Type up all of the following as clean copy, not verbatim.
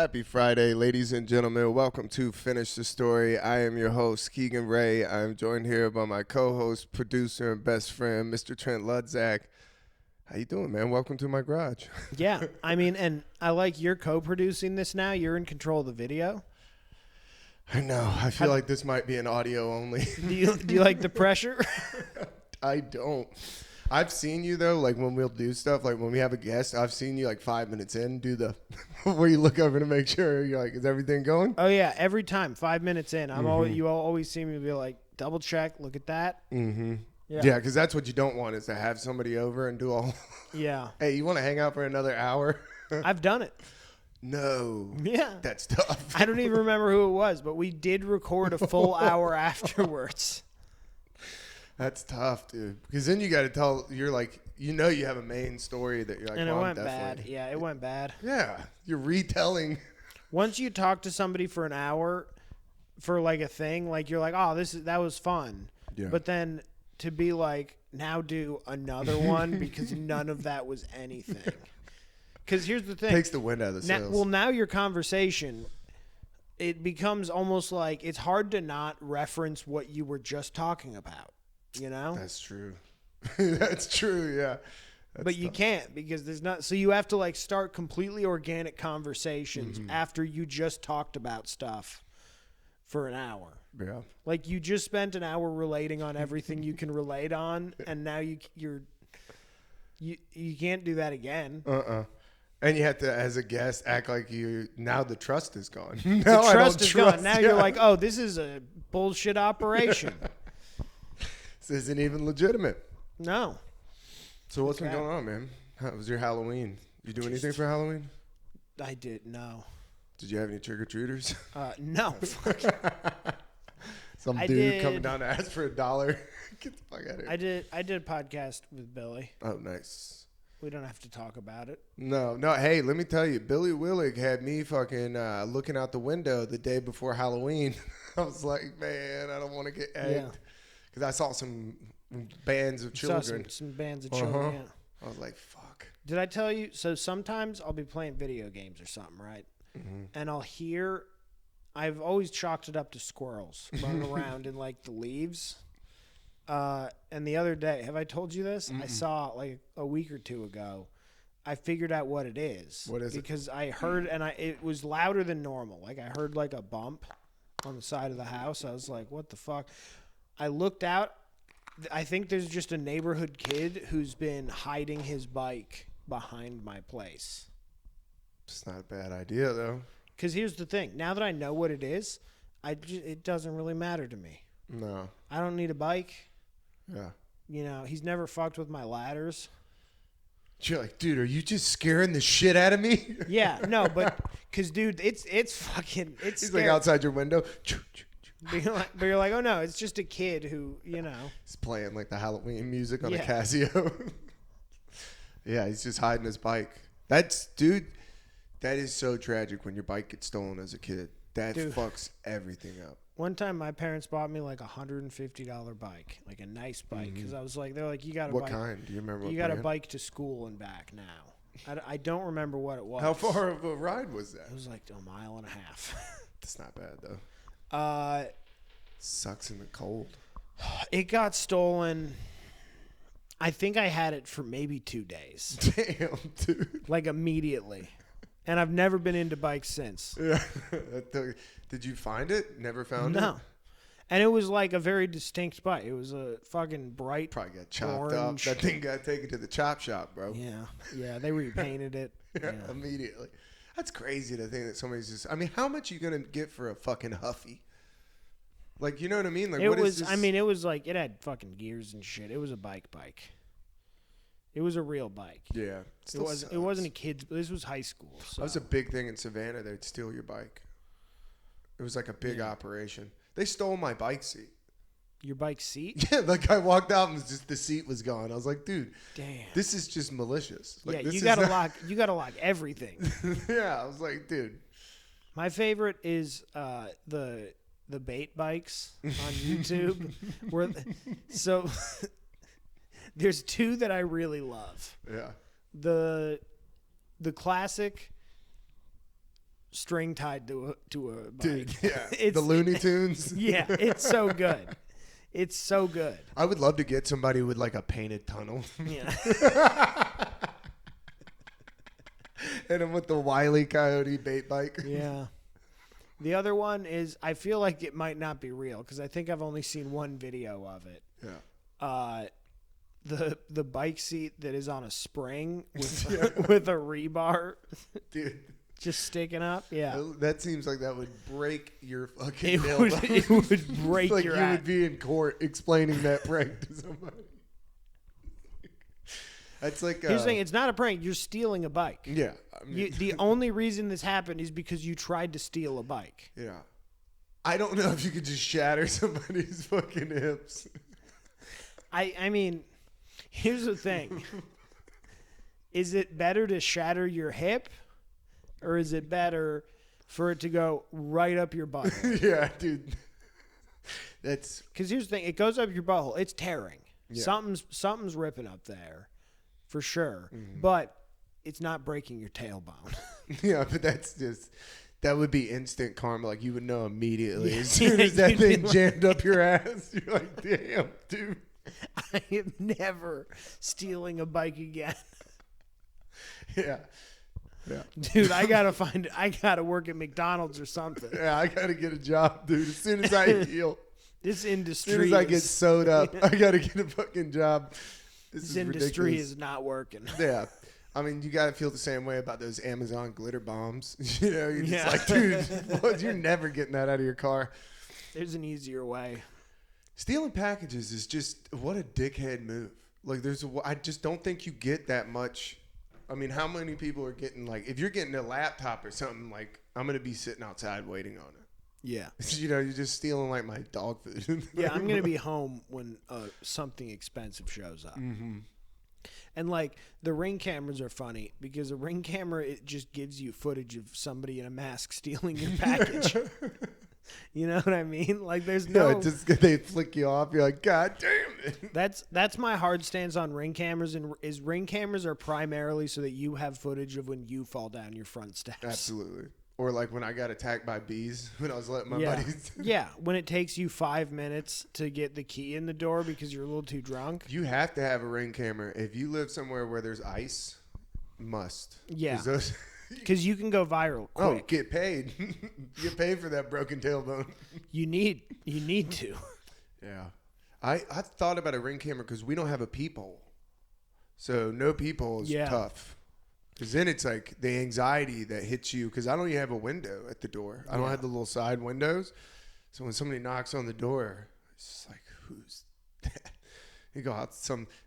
Happy Friday, ladies and gentlemen. Welcome to Finish the Story. I am your host, Keegan Ray. I am joined here by my co-host, producer, and best friend, Mr. Trent Ludzak. How you doing, man? Welcome to my garage. Yeah, I mean, and I like you're co-producing this now. You're in control of the video. I know. I feel like this might be an audio only. Do you like the pressure? I don't. I've seen you, though, like when we'll do stuff, like when we have a guest, I've seen you like 5 minutes in do the where you look over to make sure you're like, is everything going? Oh, yeah, every time, 5 minutes in. You always see me be like, double check, look at that. Mm-hmm. Yeah, because that's what you don't want is to have somebody over and do all. Yeah. Hey, you want to hang out for another hour? I've done it. No. Yeah. That's tough. I don't even remember who it was, but we did record a full hour afterwards. That's tough, dude. Because then you got to tell, you're like, you have a main story that you're like, and it well, went bad. Yeah, it went bad. Yeah, you're retelling. Once you talk to somebody for an hour for like a thing, like you're like, oh, that was fun. Yeah. But then to be like, now do another one because none of that was anything. Because here's the thing. Takes the wind out of the sails. Now your conversation, it becomes almost like it's hard to not reference what you were just talking about, you know? That's true. That's true, yeah. But you can't because there's not. So you have to like start completely organic conversations after you just talked about stuff for an hour. Yeah. Like you just spent an hour relating on everything you can relate on, and now you can't do that again. And you have to, as a guest, act like now the trust is gone. The trust is gone. Now you're like, oh, this is a bullshit operation. This isn't even legitimate. No. So what's been going on, man? How was your Halloween? You do anything for Halloween? I did, no. Did you have any trick-or-treaters? No. Some dude coming down to ask for $1. Get the fuck out of here. I did a podcast with Billy. Oh, nice. We don't have to talk about it. No. Hey, let me tell you, Billy Willig had me fucking looking out the window the day before Halloween. I was like, man, I don't want to get egged. Because I saw some bands of children. Some bands of children, yeah. I was like, fuck. Did I tell you? So sometimes I'll be playing video games or something, right? Mm-hmm. And I've always chalked it up to squirrels running around in like the leaves. And the other day, have I told you this? I saw like a week or two ago. I figured out what it is. What is it? Because I heard, and it was louder than normal. Like I heard like a bump on the side of the house. I was like, what the fuck? I looked out. I think there's just a neighborhood kid who's been hiding his bike behind my place. It's not a bad idea, though. Because here's the thing. Now that I know what it is, it doesn't really matter to me. No. I don't need a bike. Yeah. You know, he's never fucked with my ladders. You're like, dude, are you just scaring the shit out of me? Yeah, no, but because, dude, it's fucking, it's He's scary. like outside your window. But you're like, oh, no, it's just a kid who, you know. He's playing like the Halloween music on a Casio. Yeah, he's just hiding his bike. Dude, that is so tragic when your bike gets stolen as a kid. That fucks everything up. One time my parents bought me like a $150 bike, like a nice bike. Because I was like, they're like, you got a bike. What kind? Do you remember what You got brand? a bike to school and back now. I don't remember what it was. How far of a ride was that? It was like a mile and a half. That's not bad, though. Sucks in the cold. It got stolen. I think I had it for maybe 2 days. Damn, dude. Like immediately. And I've never been into bikes since. Yeah. Did you find it? Never found it? No. And it was like a very distinct bike. It was a fucking bright Probably got chopped orange. up. That thing got taken to the chop shop, bro. Yeah. They repainted it. Yeah. Immediately. That's crazy to think that somebody's just. I mean, how much are you gonna get for a fucking Huffy? Like, you know what I mean? Like, It what was. is this? I mean, it was like it had fucking gears and shit. It was a bike. It was a real bike. Yeah. It wasn't a kid's. This was high school. So. That was a big thing in Savannah. They'd steal your bike. It was like a big operation. They stole my bike seat. Your bike seat? Yeah, like I walked out and just the seat was gone. I was like, dude, damn, this is just malicious. Like, yeah, you gotta lock everything. Yeah, I was like, dude. My favorite is the bait bikes on YouTube. So there's two that I really love. Yeah. The classic string tied to a bike. Dude, yeah. It's, the Looney Tunes. Yeah, it's so good. It's so good. I would love to get somebody with like a painted tunnel. Yeah. And I'm with the Wile E. Coyote bait bike. Yeah. The other one is, I feel like it might not be real because I think I've only seen one video of it. Yeah. The bike seat that is on a spring with a rebar, dude, just sticking up. Yeah, that seems like that would break your fucking it tailbone. would break like your you ass. would be in court explaining that prank to somebody. That's like Here's the thing: it's not a prank. You're stealing a bike. Yeah. I mean, The only reason this happened is because you tried to steal a bike. Yeah. I don't know if you could just shatter somebody's fucking hips. I mean, here's the thing. Is it better to shatter your hip, or is it better for it to go right up your butt? Yeah, dude. That's because here's the thing: it goes up your butthole. It's tearing. Yeah. Something's ripping up there, for sure. Mm-hmm. But it's not breaking your tailbone. yeah, but that would be instant karma. Like you would know immediately as soon as that thing jammed up your ass. You're like, damn, dude. I am never stealing a bike again. Yeah. Yeah. Dude, I gotta work at McDonald's or something. Yeah, I gotta get a job, dude. As soon as I heal. This industry As soon as I get sewed up, I gotta get a fucking job. This industry ridiculous. is not working. Yeah. I mean, you gotta feel the same way about those Amazon glitter bombs. You know, you're just Yeah. like, dude, well, you're never getting that out of your car. There's an easier way. Stealing packages is just what a dickhead move. Like, I just don't think you get that much. I mean, how many people are getting, like, if you're getting a laptop or something, like, I'm going to be sitting outside waiting on it. Yeah. You know, you're just stealing, like, my dog food. Yeah, I'm going to be home when something expensive shows up. Mm-hmm. And, like, the Ring cameras are funny because a Ring camera, it just gives you footage of somebody in a mask stealing your package. You know what I mean? Like, there's no... Yeah, they flick you off. You're like, God damn it. That's my hard stance on Ring cameras. And is Ring cameras are primarily so that you have footage of when you fall down your front steps. Absolutely. Or like when I got attacked by bees when I was letting my Yeah. buddies. Yeah, when it takes you 5 minutes to get the key in the door because you're a little too drunk. You have to have a Ring camera. If you live somewhere where there's ice, must. Yeah. Those, Because you can go viral quick. oh, get paid. Get paid for that broken tailbone. You need to. Yeah. I thought about a Ring camera because we don't have a peephole. So no peephole is tough. Because then it's like the anxiety that hits you. Because I don't even have a window at the door. I don't have the little side windows. So when somebody knocks on the door, it's just like, who's that? You go out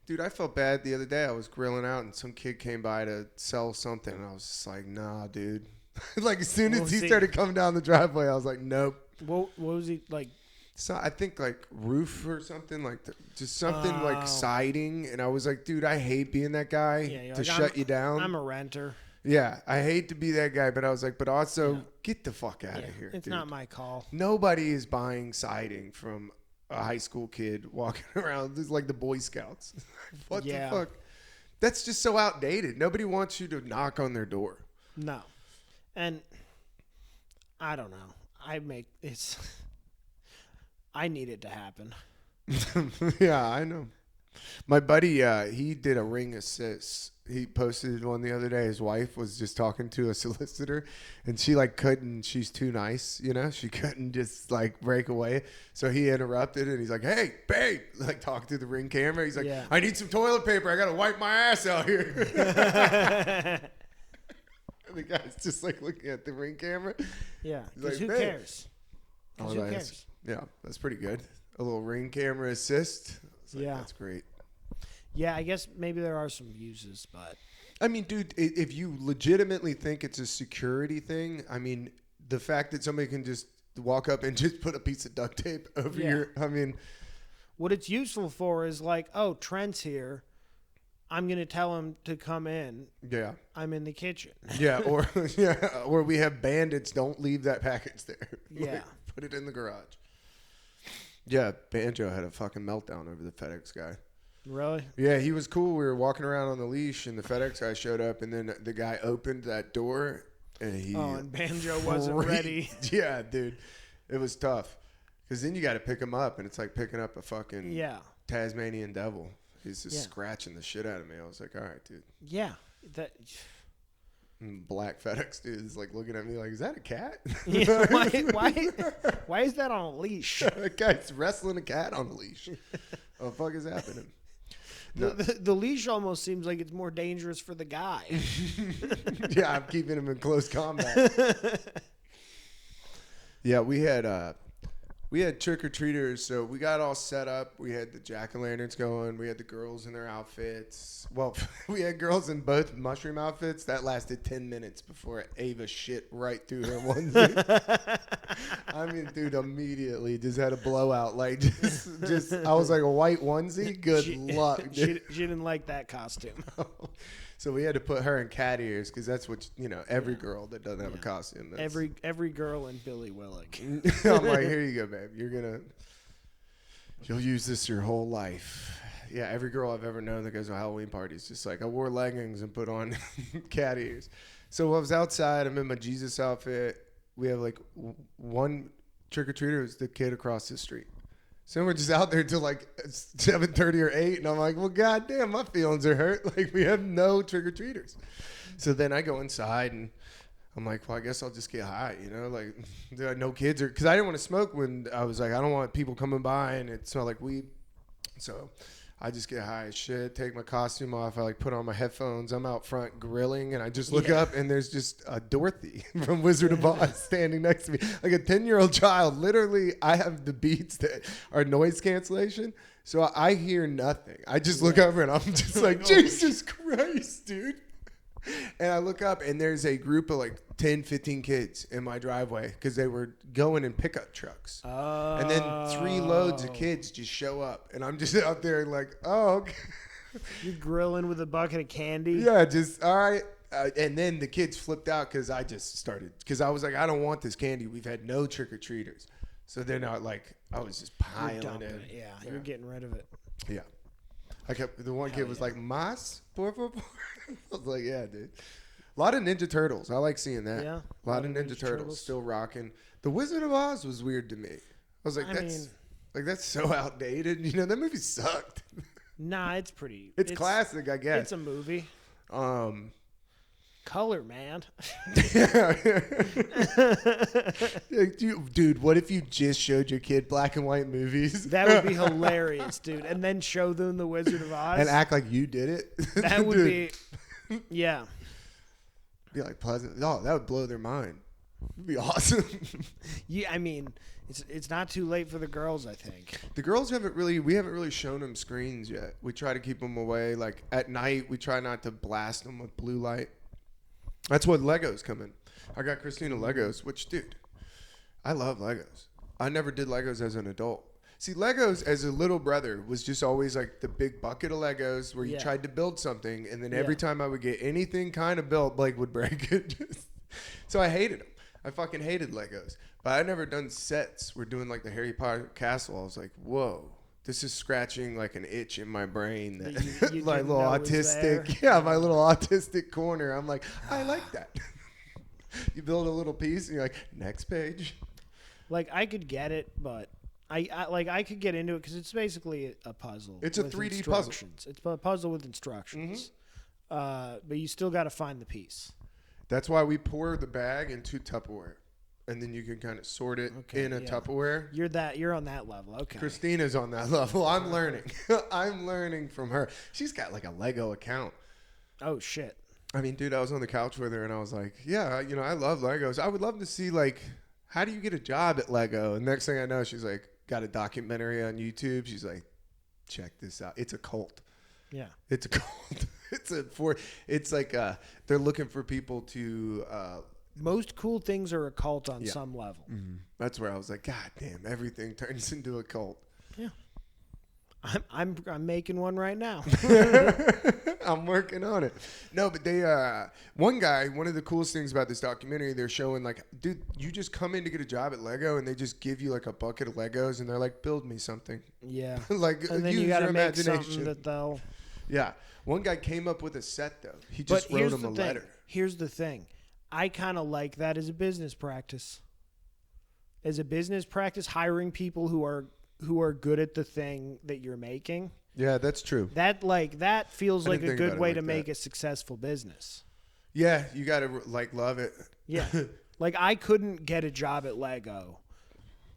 dude, I felt bad the other day. I was grilling out and some kid came by to sell something. And I was just like, nah, dude. Like as soon as he started coming down the driveway, I was like, nope. What was he like? So I think like roof or something like just something like siding. And I was like, dude, I hate being that guy to shut you down. I'm a renter. Yeah, I hate to be that guy, but I was like, but also get the fuck out of here. It's dude. not my call. Nobody is buying siding from a high school kid walking around. This is like the Boy Scouts. What the fuck? That's just so outdated. Nobody wants you to knock on their door. No. And I don't know. I need it to happen. Yeah, I know. My buddy, he did a ring assist. He posted one the other day. His wife was just talking to a solicitor, and she like couldn't. She's too nice, you know. She couldn't just like break away. So he interrupted, and he's like, "Hey, babe!" Like talking to the Ring camera. He's like, "I need some toilet paper. I gotta wipe my ass out here." And the guy's just like looking at the Ring camera. Yeah, because who cares? Who cares? Yeah, that's pretty good. A little Ring camera assist. Like, yeah, that's great. Yeah, I guess maybe there are some uses, but I mean, dude, if you legitimately think it's a security thing, I mean, the fact that somebody can just walk up and just put a piece of duct tape over your, I mean, what it's useful for is like, oh, Trent's here. I'm going to tell him to come in. Yeah. I'm in the kitchen. Yeah, or we have bandits, don't leave that package there. Yeah. Like, put it in the garage. Yeah, Banjo had a fucking meltdown over the FedEx guy. Really? Yeah, he was cool. We were walking around on the leash, and the FedEx guy showed up, and then the guy opened that door, And and Banjo wasn't ready. Yeah, dude. It was tough. Because then you got to pick him up, and it's like picking up a fucking Tasmanian devil. He's just scratching the shit out of me. I was like, all right, dude. Yeah. Black FedEx dude is like looking at me like, is that a cat? Yeah, why is that on a leash? That guy's wrestling a cat on a leash. What the fuck is happening? No. The leash almost seems like it's more dangerous for the guy. Yeah, I'm keeping him in close combat. Yeah, we had trick-or-treaters, so we got all set up. We had the jack-o'-lanterns going. We had the girls in their outfits. Well, we had girls in both mushroom outfits. That lasted 10 minutes before Ava shit right through her onesie. I mean, dude, immediately just had a blowout. Like, just I was like, a white onesie? Good luck. She didn't like that costume. So we had to put her in cat ears because that's what, every girl that doesn't have a costume. Every girl in Billy Willick. I'm like, here you go, babe. You'll use this your whole life. Yeah, every girl I've ever known that goes to Halloween parties, just like, I wore leggings and put on cat ears. So I was outside. I'm in my Jesus outfit. We have like one trick-or-treater is the kid across the street. So we're just out there till like 7:30 or 8, and I'm like, well, goddamn, my feelings are hurt. Like, we have no trick-or-treaters. So then I go inside, and I'm like, well, I guess I'll just get high, like no kids are, because I didn't want to smoke when I was like, I don't want people coming by and it smelled like weed. So I just get high as shit, take my costume off. I like put on my headphones. I'm out front grilling, and I just look up, and there's just a Dorothy from Wizard of Oz standing next to me, like a 10-year-old child. Literally, I have the beats that are noise cancellation, so I hear nothing. I just look over, and I'm just like, Jesus Christ, dude. And I look up, and there's a group of like 10, 15 kids in my driveway because they were going in pickup trucks. Oh. And then 3 loads of kids just show up, and I'm just out there like, oh, okay. You're grilling with a bucket of candy? Yeah, just, all right. And then the kids flipped out because I just started, because I was like, I don't want this candy. We've had no trick-or-treaters. So they're not like, I was just piling it. Yeah, you're getting rid of it. Yeah. The one kid was like, Mas, por favor. I was like, yeah, dude. A lot of Ninja Turtles. I like seeing that. Yeah. A lot of Ninja Turtles still rocking. The Wizard of Oz was weird to me. I was like, that's so outdated. That movie sucked. Nah, it's pretty. It's classic, I guess. It's a movie. Color, man. Dude, what if you just showed your kid black and white movies? That would be hilarious, dude. And then show them The Wizard of Oz. And act like you did it? That would be, yeah. Be like pleasant. Oh, that would blow their mind. It'd be awesome. Yeah, I mean, it's not too late for the girls, I think. The girls we haven't really shown them screens yet. We try to keep them away. Like at night, we try not to blast them with blue light. That's what Legos come in. I got Christina Legos, which, dude, I love Legos. I never did Legos as an adult. See, Legos as a little brother was just always like the big bucket of Legos where you tried to build something, and then every time I would get anything kind of built, Blake would break it. So I hated them. I fucking hated Legos. But I never done sets. We're doing like the Harry Potter castle. I was like, whoa. This is scratching like an itch in my brain that you my little autistic, my little autistic corner. I'm like, I like that. You build a little piece and you're like, next page. Like I could get it, but I could get into it because it's basically a puzzle. It's a 3D puzzle. It's a puzzle with instructions. Mm-hmm. But you still got to find the piece. That's why we pour the bag into Tupperware. And then you can kind of sort it in a Tupperware. You're on that level. Okay. Christina's on that level. I'm learning. I'm learning from her. She's got like a Lego account. Oh shit. I mean, dude, I was on the couch with her and I was like, yeah, I love Legos. I would love to see like, how do you get a job at Lego? And next thing I know, she's like, got a documentary on YouTube. She's like, check this out. It's a cult. Yeah. It's a cult. It's like they're looking for people to most cool things are a cult on some level. Mm-hmm. That's where I was like, God damn, everything turns into a cult. Yeah. I'm making one right now. I'm working on it. No, but they one of the coolest things about this documentary, they're showing like, dude, you just come in to get a job at Lego and they just give you like a bucket of Legos and they're like, build me something. Yeah. Like, and then use you gotta your make imagination. something that they'll. Yeah. One guy came up with a set though. He just wrote him a letter. Here's the thing. I kind of like that as a business practice. As a business practice, hiring people who are good at the thing that you're making. Yeah, that's true. That feels like a good way like to that. make a successful business. Yeah, you got to love it. Yeah. Like I couldn't get a job at Lego.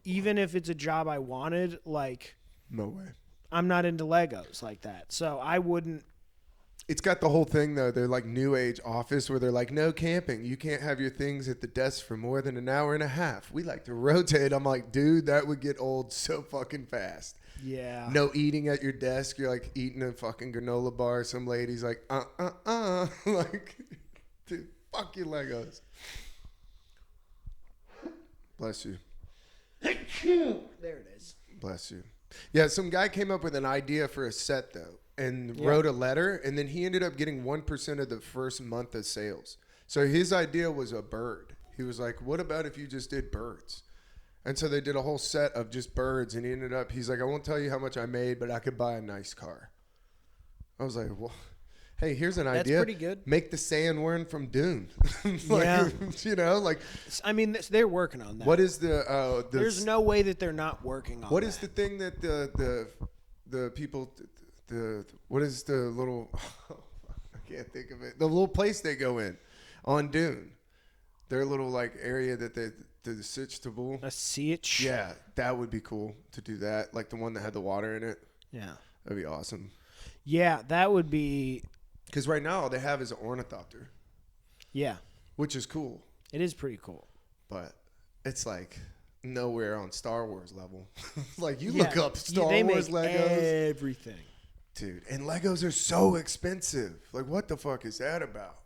Even if it's a job I wanted, like No way. I'm not into Legos like that. So I wouldn't. It's got the whole thing, though. They're like new age office where they're like, no camping. You can't have your things at the desk for more than an hour and a half. We like to rotate. I'm like, dude, that would get old so fucking fast. Yeah. No eating at your desk. You're like eating a fucking granola bar. Some lady's like, like, dude, fuck your Legos. Bless you. There it is. Bless you. Yeah, some guy came up with an idea for a set, though, and wrote a letter, and then he ended up getting 1% of the first month of sales. So his idea was a bird. He was like, what about if you just did birds? And so they did a whole set of just birds, and he ended up, he's like, I won't tell you how much I made, but I could buy a nice car. I was like, well, hey, here's an idea. That's pretty good. Make the sand worm from Dune. Yeah. You know, like. I mean, they're working on that. What is the There's no way that they're not working on What that. is the thing that the people, what is the little, I can't think of it. The little place they go in on Dune. Their little like area that the sitch to bull. A sitch? Yeah, that would be cool to do that. Like the one that had the water in it. Yeah. That'd be awesome. Yeah, that would be. Because right now all they have is an ornithopter. Yeah. Which is cool. It is pretty cool. But it's like nowhere on Star Wars level. Like you Yeah. look up Star they Wars make Legos. everything. Dude, and Legos are so expensive. Like, what the fuck is that about?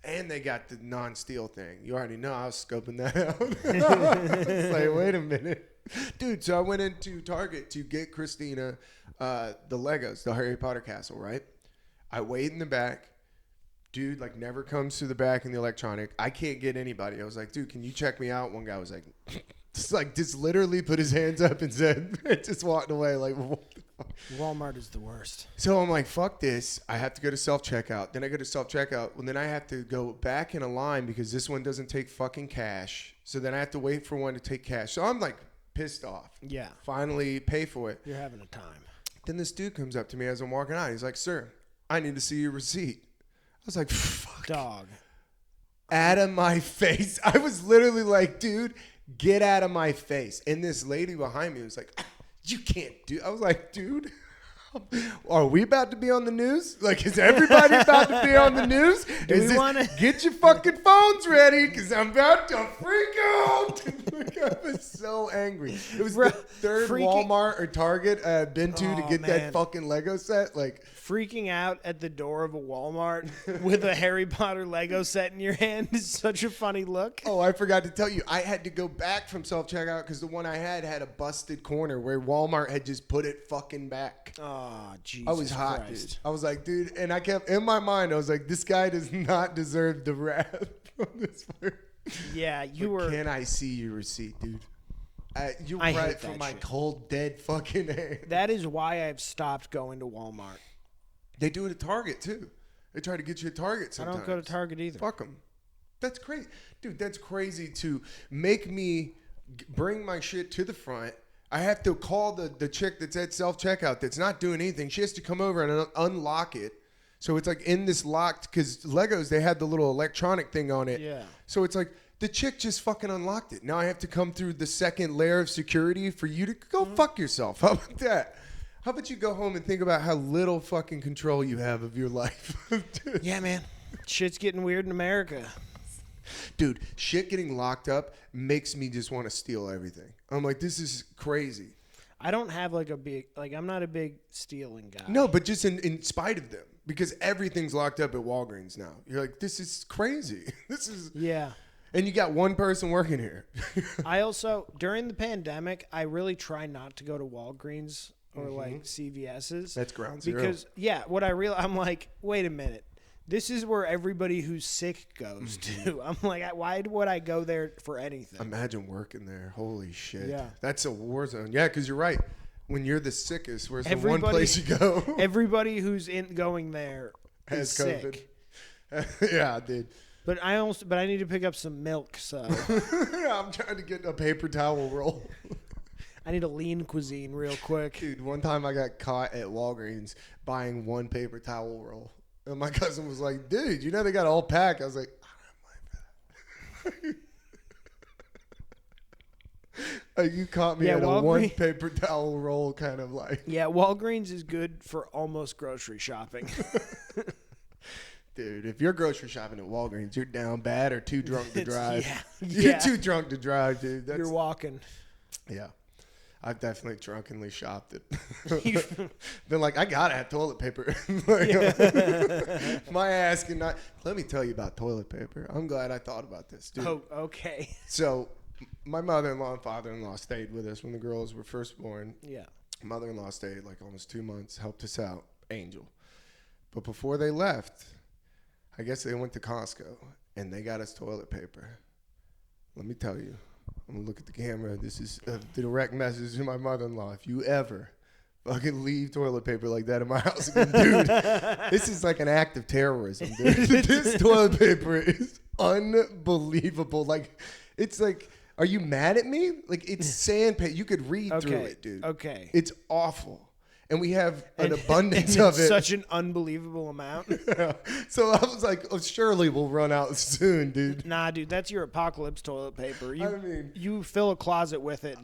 And they got the non-steel thing. You already know I was scoping that out. It's like, wait a minute. Dude, so I went into Target to get Christina the Legos, the Harry Potter castle, right? I wait in the back. Dude, like, never comes to the back in the electronic. I can't get anybody. I was like, dude, can you check me out? One guy was like, just literally put his hands up and said, just walked away. Like, what the fuck? Walmart is the worst. So I'm like, fuck this. I have to go to self-checkout. Then I go to self-checkout. Well, then I have to go back in a line because this one doesn't take fucking cash. So then I have to wait for one to take cash. So I'm like pissed off. Yeah. Finally pay for it. You're having a time. Then this dude comes up to me as I'm walking out. He's like, sir, I need to see your receipt. I was like, fuck. Dog. Out of my face. I was literally like, dude, get out of my face. And this lady behind me was like, you can't do. I was like, dude, are we about to be on the news? Like, is everybody about to be on the news? Get your fucking phones ready because I'm about to freak out. I was so angry. It was the third Walmart or Target I had been to get that fucking Lego set. Like, freaking out at the door of a Walmart with a Harry Potter Lego set in your hand is such a funny look. Oh, I forgot to tell you. I had to go back from self-checkout because the one I had a busted corner where Walmart had just put it fucking back. Oh, Jesus I was hot, Christ. dude. I was like, dude, and I kept, in my mind, I was like, this guy does not deserve the wrath on this one. Yeah, Can I see your receipt, dude? You're I right hate from that my shit. cold, dead fucking hand. That is why I've stopped going to Walmart. They do it at Target, too. They try to get you at Target sometimes. I don't go to Target either. Fuck them. That's crazy. Dude, that's crazy to make me bring my shit to the front. I have to call the chick that's at self-checkout that's not doing anything. She has to come over and unlock it. So it's like in this locked, because Legos, they had the little electronic thing on it. Yeah. So it's like the chick just fucking unlocked it. Now I have to come through the second layer of security for you to go fuck yourself. How about that? How about you go home and think about how little fucking control you have of your life? Yeah, man. Shit's getting weird in America. Dude, shit getting locked up makes me just want to steal everything. I'm like, this is crazy. I don't have like a big, like I'm not a big stealing guy. No, but just in spite of them. Because everything's locked up at Walgreens now. You're like, this is crazy. This is... Yeah. And you got one person working here. I also, during the pandemic, I really try not to go to Walgreens or like CVS's. That's ground zero. Because, yeah, what I realize, I'm like, wait a minute. This is where everybody who's sick goes to. I'm like, why would I go there for anything? Imagine working there. Holy shit. Yeah. That's a war zone. Yeah, because you're right. When you're the sickest, where's the one Everybody- place you go? Everybody who's going there Has is COVID. sick. Yeah, dude. But I need to pick up some milk, so I'm trying to get a paper towel roll. I need a lean cuisine real quick. Dude, one time I got caught at Walgreens buying one paper towel roll. And my cousin was like, dude, you know they got a whole pack. I was like, I don't have money for that. Like, you caught me at a one paper towel roll kind of like. Yeah, Walgreens is good for almost grocery shopping. Dude, if you're grocery shopping at Walgreens, you're down bad or too drunk to drive. Yeah. You're too drunk to drive, dude. You're walking. Yeah. I've definitely drunkenly shopped it. Been like, I gotta have toilet paper. My ass cannot. Let me tell you about toilet paper. I'm glad I thought about this, dude. Oh, okay. So, my mother-in-law and father-in-law stayed with us when the girls were first born. Yeah. Mother-in-law stayed like almost 2 months, helped us out. Angel. But before they left, I guess they went to Costco and they got us toilet paper. Let me tell you, I'm gonna look at the camera. This is a direct message to my mother-in-law. If you ever fucking leave toilet paper like that in my house again, dude, this is like an act of terrorism, dude. This toilet paper is unbelievable. Like, it's like, are you mad at me? Like, it's sandpaper. You could read through it, dude. Okay. It's awful. And we have an abundance of it. Such an unbelievable amount. Yeah. So I was like, oh, surely we'll run out soon, dude. Nah, dude, that's your apocalypse toilet paper. You fill a closet with it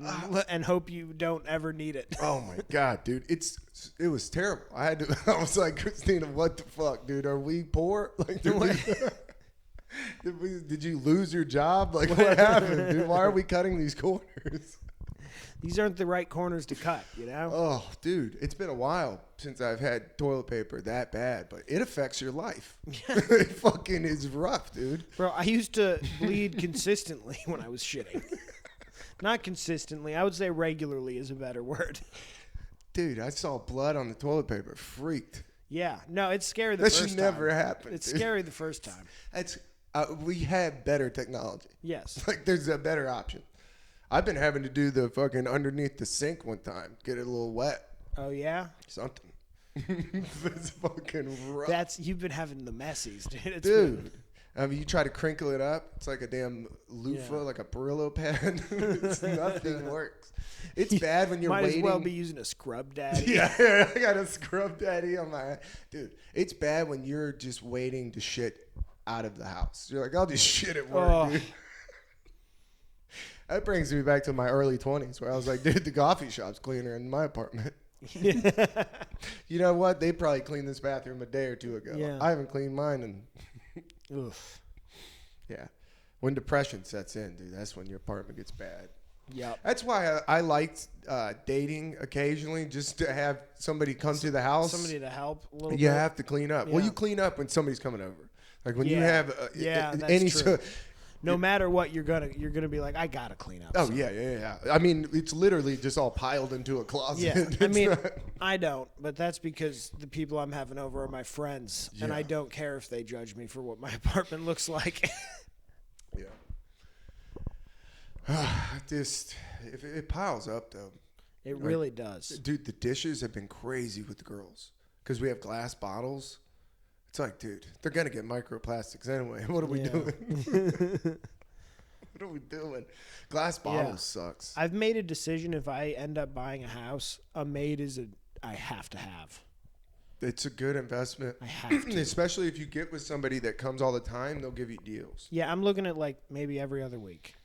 and hope you don't ever need it. Oh my God, dude. It was terrible. I was like, Christina, what the fuck, dude? Are we poor? Like, did you lose your job? Like, what happened, dude? Why are we cutting these corners? These aren't the right corners to cut, you know? Oh, dude, it's been a while since I've had toilet paper that bad, but it affects your life. It fucking is rough, dude. Bro, I used to bleed consistently when I was shitting. Not consistently. I would say regularly is a better word. Dude, I saw blood on the toilet paper. Freaked. Yeah. No, it's scary the that first time. That should never happen. It's dude. scary the first time. We have better technology. Yes. Like, there's a better option. I've been having to do the fucking underneath the sink one time. Get it a little wet. Oh, yeah? Something. It's fucking rough. You've been having the messies, dude. Dude. I mean, you try to crinkle it up. It's like a damn loofah, like a Brillo pad. Nothing works. It's bad when you're waiting. Might as well be using a scrub daddy. Yeah, I got a scrub daddy on my... Dude, it's bad when you're just waiting to shit out of the house. You're like, I'll just shit at work, dude. That brings me back to my early 20s where I was like, dude, the coffee shop's cleaner in my apartment. You know what? They probably cleaned this bathroom a day or two ago. Yeah. I haven't cleaned mine in... Oof. Yeah. When depression sets in, dude, that's when your apartment gets bad. Yep. That's why I liked dating occasionally, just to have somebody come to the house. Somebody to help a little bit. You have to clean up. Yeah. Well, you clean up when somebody's coming over. Like when you have that's any true. No matter what, you're gonna be like, I gotta clean up. Oh, yeah. I mean, it's literally just all piled into a closet. Yeah, I mean, I don't, but that's because the people I'm having over are my friends, and Yeah. I don't care if they judge me for what my apartment looks like. Yeah. If it piles up though. It really does. Dude, the dishes have been crazy with the girls because we have glass bottles. It's like, dude, they're going to get microplastics anyway. What are we doing? What are we doing? Glass bottles sucks. I've made a decision if I end up buying a house, a maid I have to have. It's a good investment. I have to. Especially if you get with somebody that comes all the time, they'll give you deals. Yeah, I'm looking at like maybe every other week.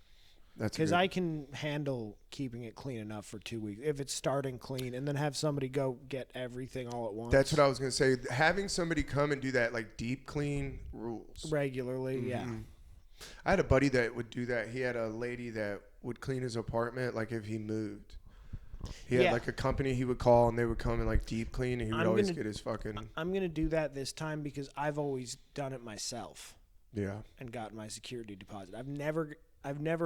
That's because I can handle keeping it clean enough for 2 weeks if it's starting clean, and then have somebody go get everything all at once. That's what I was gonna say. Having somebody come and do that, like deep clean rules regularly. Mm-hmm. Yeah. I had a buddy that would do that. He had a lady that would clean his apartment, like if he moved. He had like a company he would call, and they would come and like deep clean, and he would always get his fucking. I'm gonna do that this time because I've always done it myself. Yeah. And got my security deposit. I've never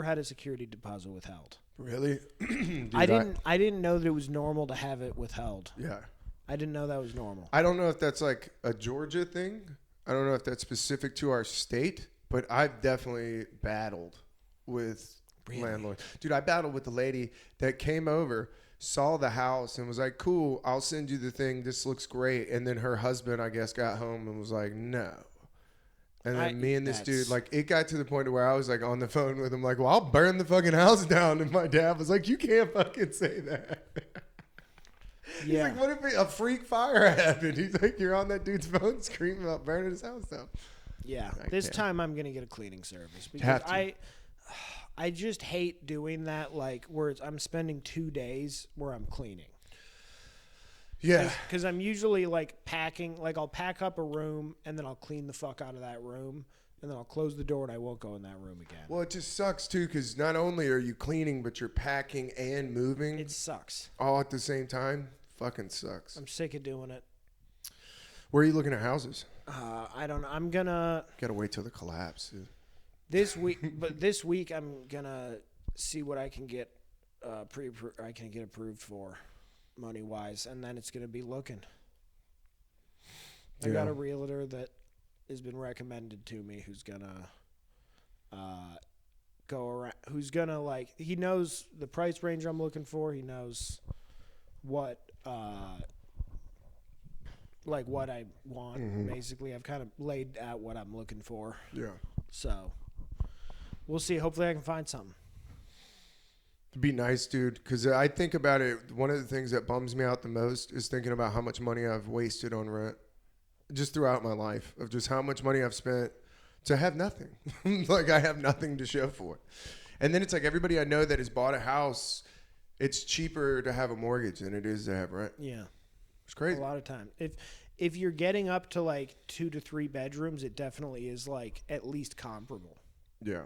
had a security deposit withheld. Really? Dude, I didn't know that it was normal to have it withheld. Yeah. I didn't know that was normal. I don't know if that's like a Georgia thing. I don't know if that's specific to our state, but I've definitely battled with landlords. Dude, I battled with the lady that came over, saw the house, and was like, cool, I'll send you the thing. This looks great. And then her husband, I guess, got home and was like, no. And then me and this dude, like, it got to the point where I was, like, on the phone with him, like, well, I'll burn the fucking house down. And my dad was like, you can't fucking say that. He's like, what if a freak fire happened? He's like, you're on that dude's phone screaming about burning his house down. Yeah. This time I'm going to get a cleaning service. Because I just hate doing that, like, where I'm spending 2 days where I'm cleaning. Yeah. Because I'm usually, like, packing. Like, I'll pack up a room, and then I'll clean the fuck out of that room. And then I'll close the door, and I won't go in that room again. Well, it just sucks, too, because not only are you cleaning, but you're packing and moving. It sucks. All at the same time. Fucking sucks. I'm sick of doing it. Where are you looking at houses? I don't know. I'm going to... Got to wait till the collapse. This week I'm going to see what I can get approved for. Money-wise, and then it's going to be looking. I got a realtor that has been recommended to me who's going to go around, who's going to, like, he knows the price range I'm looking for. He knows what, what I want, basically. I've kind of laid out what I'm looking for. Yeah. So, we'll see. Hopefully I can find something. It'd be nice, dude, because I think about it. One of the things that bums me out the most is thinking about how much money I've wasted on rent just throughout my life, of just how much money I've spent to have nothing. Like, I have nothing to show for it. And then it's like everybody I know that has bought a house, it's cheaper to have a mortgage than it is to have rent. Yeah. It's crazy. A lot of time. If you're getting up to, like, 2 to 3 bedrooms, it definitely is, like, at least comparable. Yeah.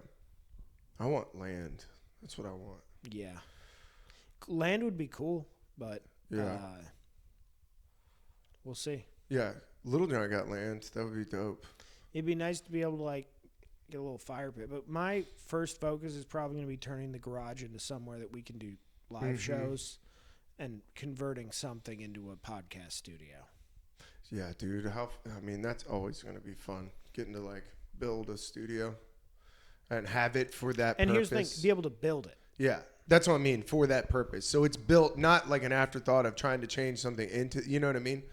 I want land. That's what I want. Yeah. Land would be cool, but we'll see. Yeah. Little John got land. That would be dope. It'd be nice to be able to, like, get a little fire pit. But my first focus is probably going to be turning the garage into somewhere that we can do live shows and converting something into a podcast studio. Yeah, dude. That's always going to be fun, getting to, like, build a studio and have it for that purpose. And here's the thing, be able to build it. Yeah, that's what I mean, for that purpose. So it's built not like an afterthought of trying to change something into, you know what I mean?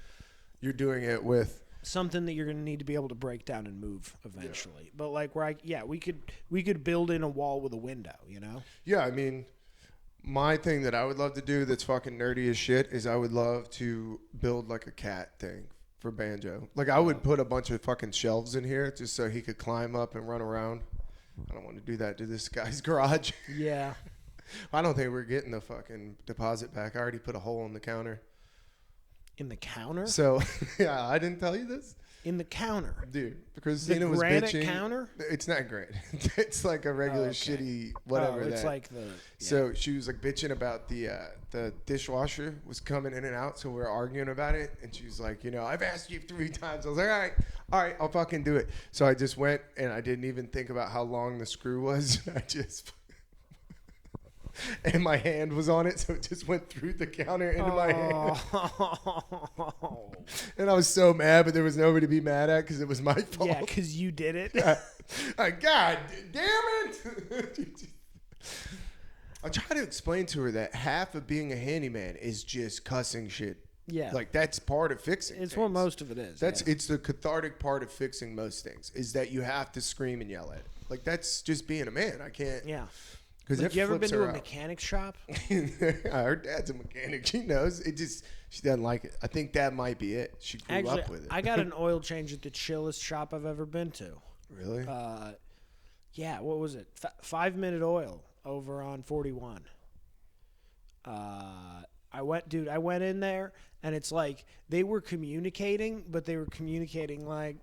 You're doing it with something that you're going to need to be able to break down and move eventually. Yeah. But like we could build in a wall with a window, you know? Yeah, I mean, my thing that I would love to do that's fucking nerdy as shit is I would love to build like a cat thing for Banjo. Like, I would put a bunch of fucking shelves in here just so he could climb up and run around. I don't want to do that to this guy's garage. Yeah. I don't think we're getting the fucking deposit back. I already put a hole in the counter. In the counter? So, yeah, I didn't tell you this. In the counter? Dude, Christina was bitching. The granite counter? It's not granite. It's like a regular shitty whatever. It's like the... Yeah. So she was like bitching about the dishwasher was coming in and out, so we were arguing about it. And she was like, I've asked you 3 times. I was like, all right, I'll fucking do it. So I just went, and I didn't even think about how long the screw was. I just... and my hand was on it, so it just went through the counter into my hand. And I was so mad, but there was nobody to be mad at because it was my fault. Yeah, because you did it. God damn it. I try to explain to her that half of being a handyman is just cussing shit. Yeah. Like, that's part of fixing It's things. what most of it is. It's the cathartic part of fixing most things, is that you have to scream and yell at it. Like, that's just being a man. I can't. Yeah. Have you ever been to a mechanic shop? Her dad's a mechanic. She knows. She doesn't like it. I think that might be it. She grew up with it. I got an oil change at the chillest shop I've ever been to. Really? Yeah. What was it? 5-minute oil over on 41. I went in there, and it's like they were communicating, but they were communicating like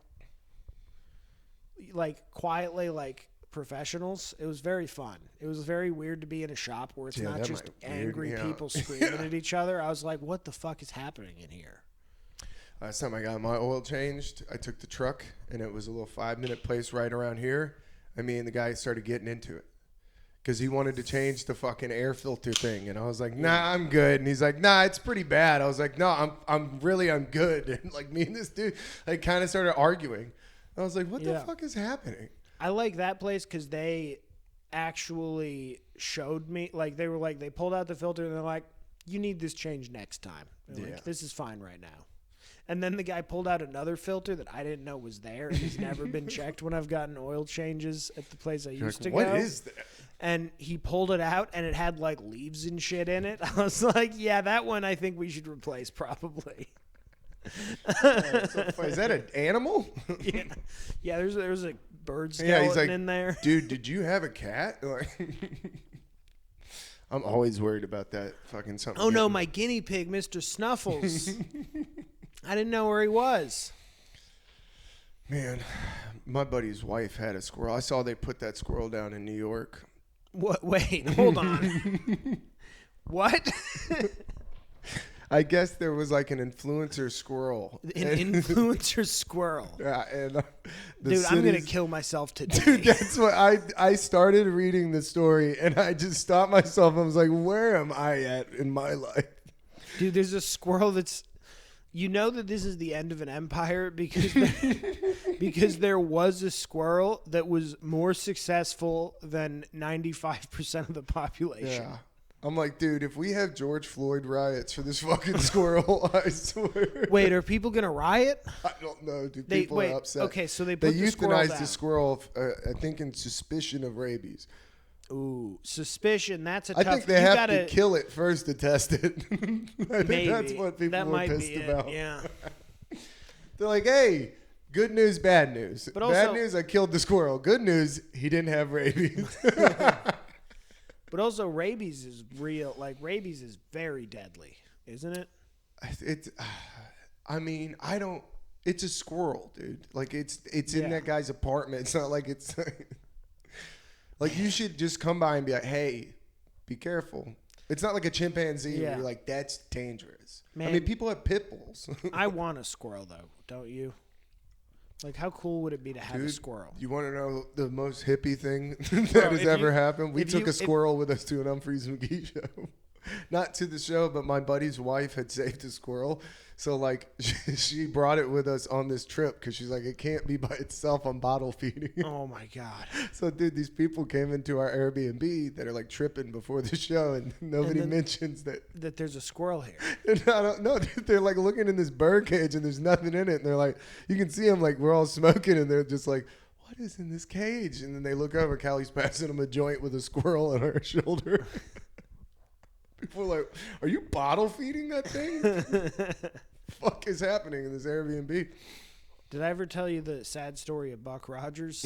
quietly, like professionals. It was very fun. It was very weird to be in a shop where it's not just angry people screaming at each other. I was like, what the fuck is happening in here? Last time I got my oil changed, I took the truck, and it was a little 5-minute place right around here. And me and the guy started getting into it because he wanted to change the fucking air filter thing. And I was like, nah, I'm good. And he's like, nah, it's pretty bad. I was like, no, I'm good. And like, me and this dude like kind of started arguing. I was like, what the fuck is happening? I like that place because they actually showed me, like, they pulled out the filter and they're like, you need this change next time. Like, this is fine right now. And then the guy pulled out another filter that I didn't know was there and has never been checked when I've gotten oil changes at the place I used to go. What is that? And he pulled it out, and it had, like, leaves and shit in it. I was like, yeah, that one I think we should replace probably. Is that an animal? Yeah, there's a bird Yeah, he's skeleton like, in there. dude, did you have a cat? I'm always worried about that fucking something. Oh, no, my guinea pig, Mr. Snuffles. I didn't know where he was. Man, my buddy's wife had a squirrel. I saw they put that squirrel down in New York. What? Wait, hold on. What? I guess there was like an influencer squirrel. An influencer squirrel. Yeah, and Dude, I'm going to kill myself today. Dude, that's what I started reading the story, and I just stopped myself. I was like, where am I at in my life? Dude, there's a squirrel that's... You know that this is the end of an empire because because there was a squirrel that was more successful than 95% of the population. Yeah. I'm like, dude, if we have George Floyd riots for this fucking squirrel, I swear. Wait, are people going to riot? I don't know, dude. People are upset. Okay, so they put the squirrel euthanized down. the squirrel, I think, in suspicion of rabies. Ooh, suspicion. That's a I tough... think they have to kill it first to test it. I think that's what people were pissed about. Yeah. They're like, hey, good news, bad news. But Bad also- news, I killed the squirrel. Good news, he didn't have rabies. But also, rabies is real. Like, rabies is very deadly, isn't it? It's, I mean, I don't. It's a squirrel, dude. Like it's in that guy's apartment. It's not like it's. Like you should just come by and be like, hey, be careful. It's not like a chimpanzee where you're like, that's dangerous. Man, I mean, people have pit bulls. I want a squirrel, though, don't you? Like, how cool would it be to have a squirrel? You want to know the most hippie thing that Bro, has ever happened? We took a if- squirrel with us to an Humphreys McGee show. Not to the show, but my buddy's wife had saved a squirrel. So, like, she brought it with us on this trip because she's like, it can't be by itself. I'm bottle feeding it. Oh, my God. So, dude, these people came into our Airbnb that are, like, tripping before the show, and nobody mentions that. That there's a squirrel here. And I don't know. Dude, they're, like, looking in this bird cage, and there's nothing in it. And they're like, you can see them, like, we're all smoking, and they're just like, what is in this cage? And then they look over. Callie's passing them a joint with a squirrel on her shoulder. People are like, are you bottle feeding that thing? Fuck is happening in this Airbnb? Did I ever tell you the sad story of Buck Rogers?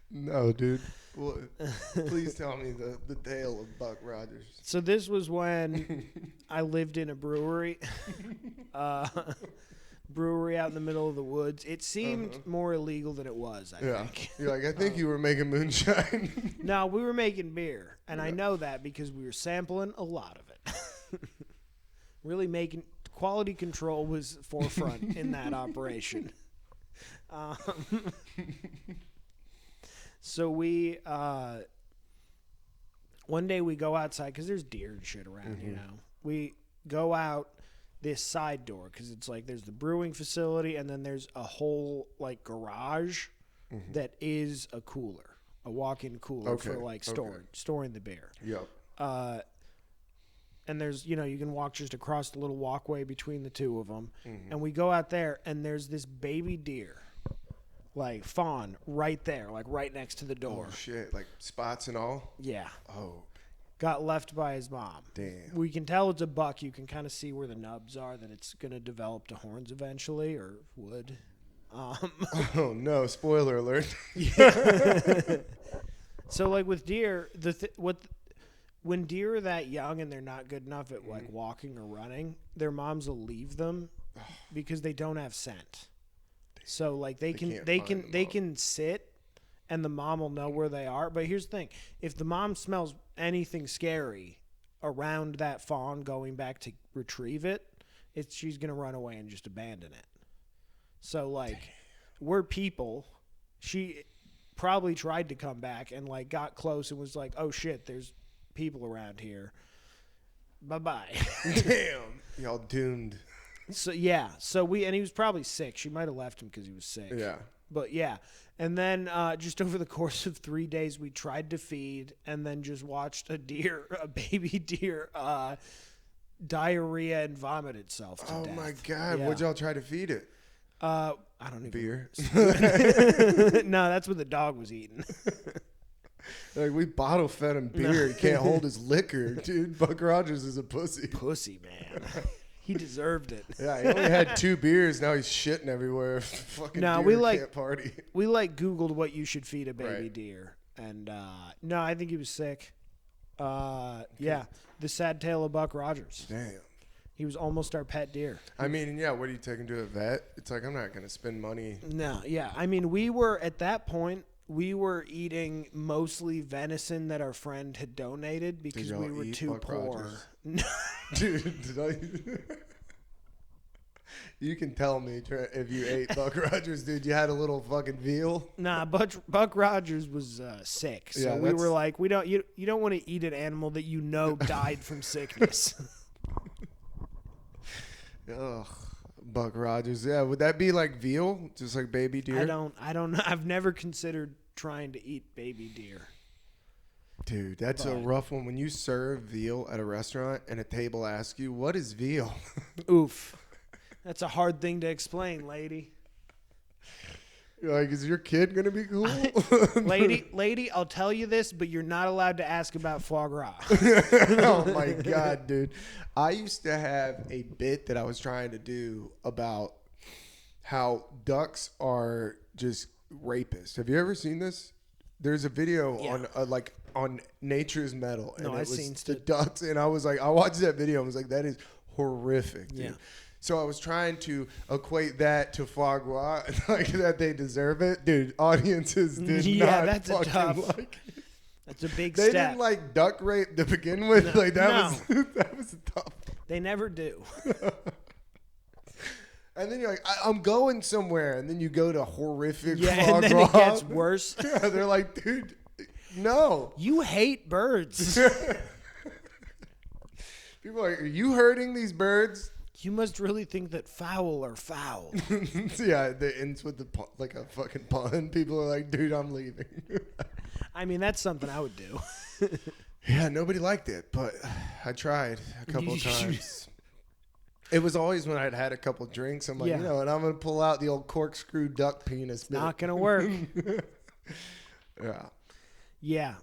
No, dude. Well, please tell me the tale of Buck Rogers. So this was when I lived in a brewery. Brewery out in the middle of the woods. It seemed more illegal than it was, I think. You're like, I think you were making moonshine. No, we were making beer. And I know that because we were sampling a lot of it. Really making... Quality control was forefront in that operation. So we... one day we go outside because there's deer and shit around, you know. We go out this side door because it's like there's the brewing facility and then there's a whole like garage that is a cooler, a walk-in cooler for like storing the beer. Yep. And there's, you know, you can walk just across the little walkway between the two of them. And we go out there and there's this baby deer, like fawn right there, like right next to the door. Oh shit, like spots and all? Yeah. Oh. Got left by his mom. Damn. We can tell it's a buck. You can kind of see where the nubs are, that it's going to develop to horns eventually, or would. Oh, no. Spoiler alert. So, like, with deer, when deer are that young and they're not good enough at, like, walking or running, their moms will leave them because they don't have scent. So, like, they can sit and the mom will know where they are. But here's the thing. If the mom smells anything scary around that fawn going back to retrieve it, she's going to run away and just abandon it. So, like, we're people. She probably tried to come back and, like, got close and was like, oh, shit, there's people around here. Bye-bye. Damn. Y'all doomed. So, yeah. And he was probably sick. She might have left him because he was sick. Yeah. But, yeah. And then just over the course of 3 days, we tried to feed and then just watched a baby deer, diarrhea and vomit itself to Oh death. my God! Yeah. What'd y'all try to feed it? I don't even. Beer. No, that's what the dog was eating. Like we bottle fed him beer. He can't hold his liquor, dude. Buck Rogers is a pussy. Pussy, man. He deserved it. Yeah, he only had 2 beers. Now he's shitting everywhere. Fucking No, deer we like- can't party. We Googled what you should feed a baby Right. deer, and no, I think he was sick. Yeah, the sad tale of Buck Rogers. Damn. He was almost our pet deer. I mean, yeah. What do you take him to a vet? It's like I'm not gonna spend money. No, yeah. I mean, we were at that point. We were eating mostly venison that our friend had donated because y'all we were eat too Buck poor. Rogers? Dude, did I? You can tell me, Trent, if you ate Buck Rogers, dude. You had a little fucking veal. Nah, Buck Rogers was sick, so Yeah, we were that's- like, we don't. You don't want to eat an animal that you know died from sickness. Ugh, Buck Rogers. Yeah, would that be like veal, just like baby deer? I don't know. I've never considered trying to eat baby deer. Dude, that's a But- rough one. When you serve veal at a restaurant and a table asks you, "What is veal?" Oof, that's a hard thing to explain, lady. You're like, is your kid gonna be cool? Lady, I'll tell you this, but you're not allowed to ask about foie gras. Oh my God, dude. I used to have a bit that I was trying to do about how ducks are just rapists. Have you ever seen this? There's a video Yeah. on on Nature's Metal, and No, it I've was seen the ducks, and I was like, I watched that video, and was like, that is horrific, dude. Yeah. So I was trying to equate that to foie gras, like that they deserve it, dude. Audiences did Yeah, not that's a fucking tough- like it. That's a big They step. didn't like duck rape to begin with. No, Like that no. was that was tough. They never do. And then you're like, I'm going somewhere, and then you go to horrific Yeah, foie and then gras. it gets worse. Yeah, they're like, dude, no. You hate birds. People are like, are you hurting these birds? You must really think that fowl are foul. Yeah, it ends with like a fucking pun. People are like, dude, I'm leaving. I mean, that's something I would do. Yeah, nobody liked it, but I tried a couple of times. It was always when I'd had a couple drinks. I'm like, Yeah. you know, and I'm going to pull out the old corkscrew duck penis. bit. Not gonna work. Yeah. Yeah.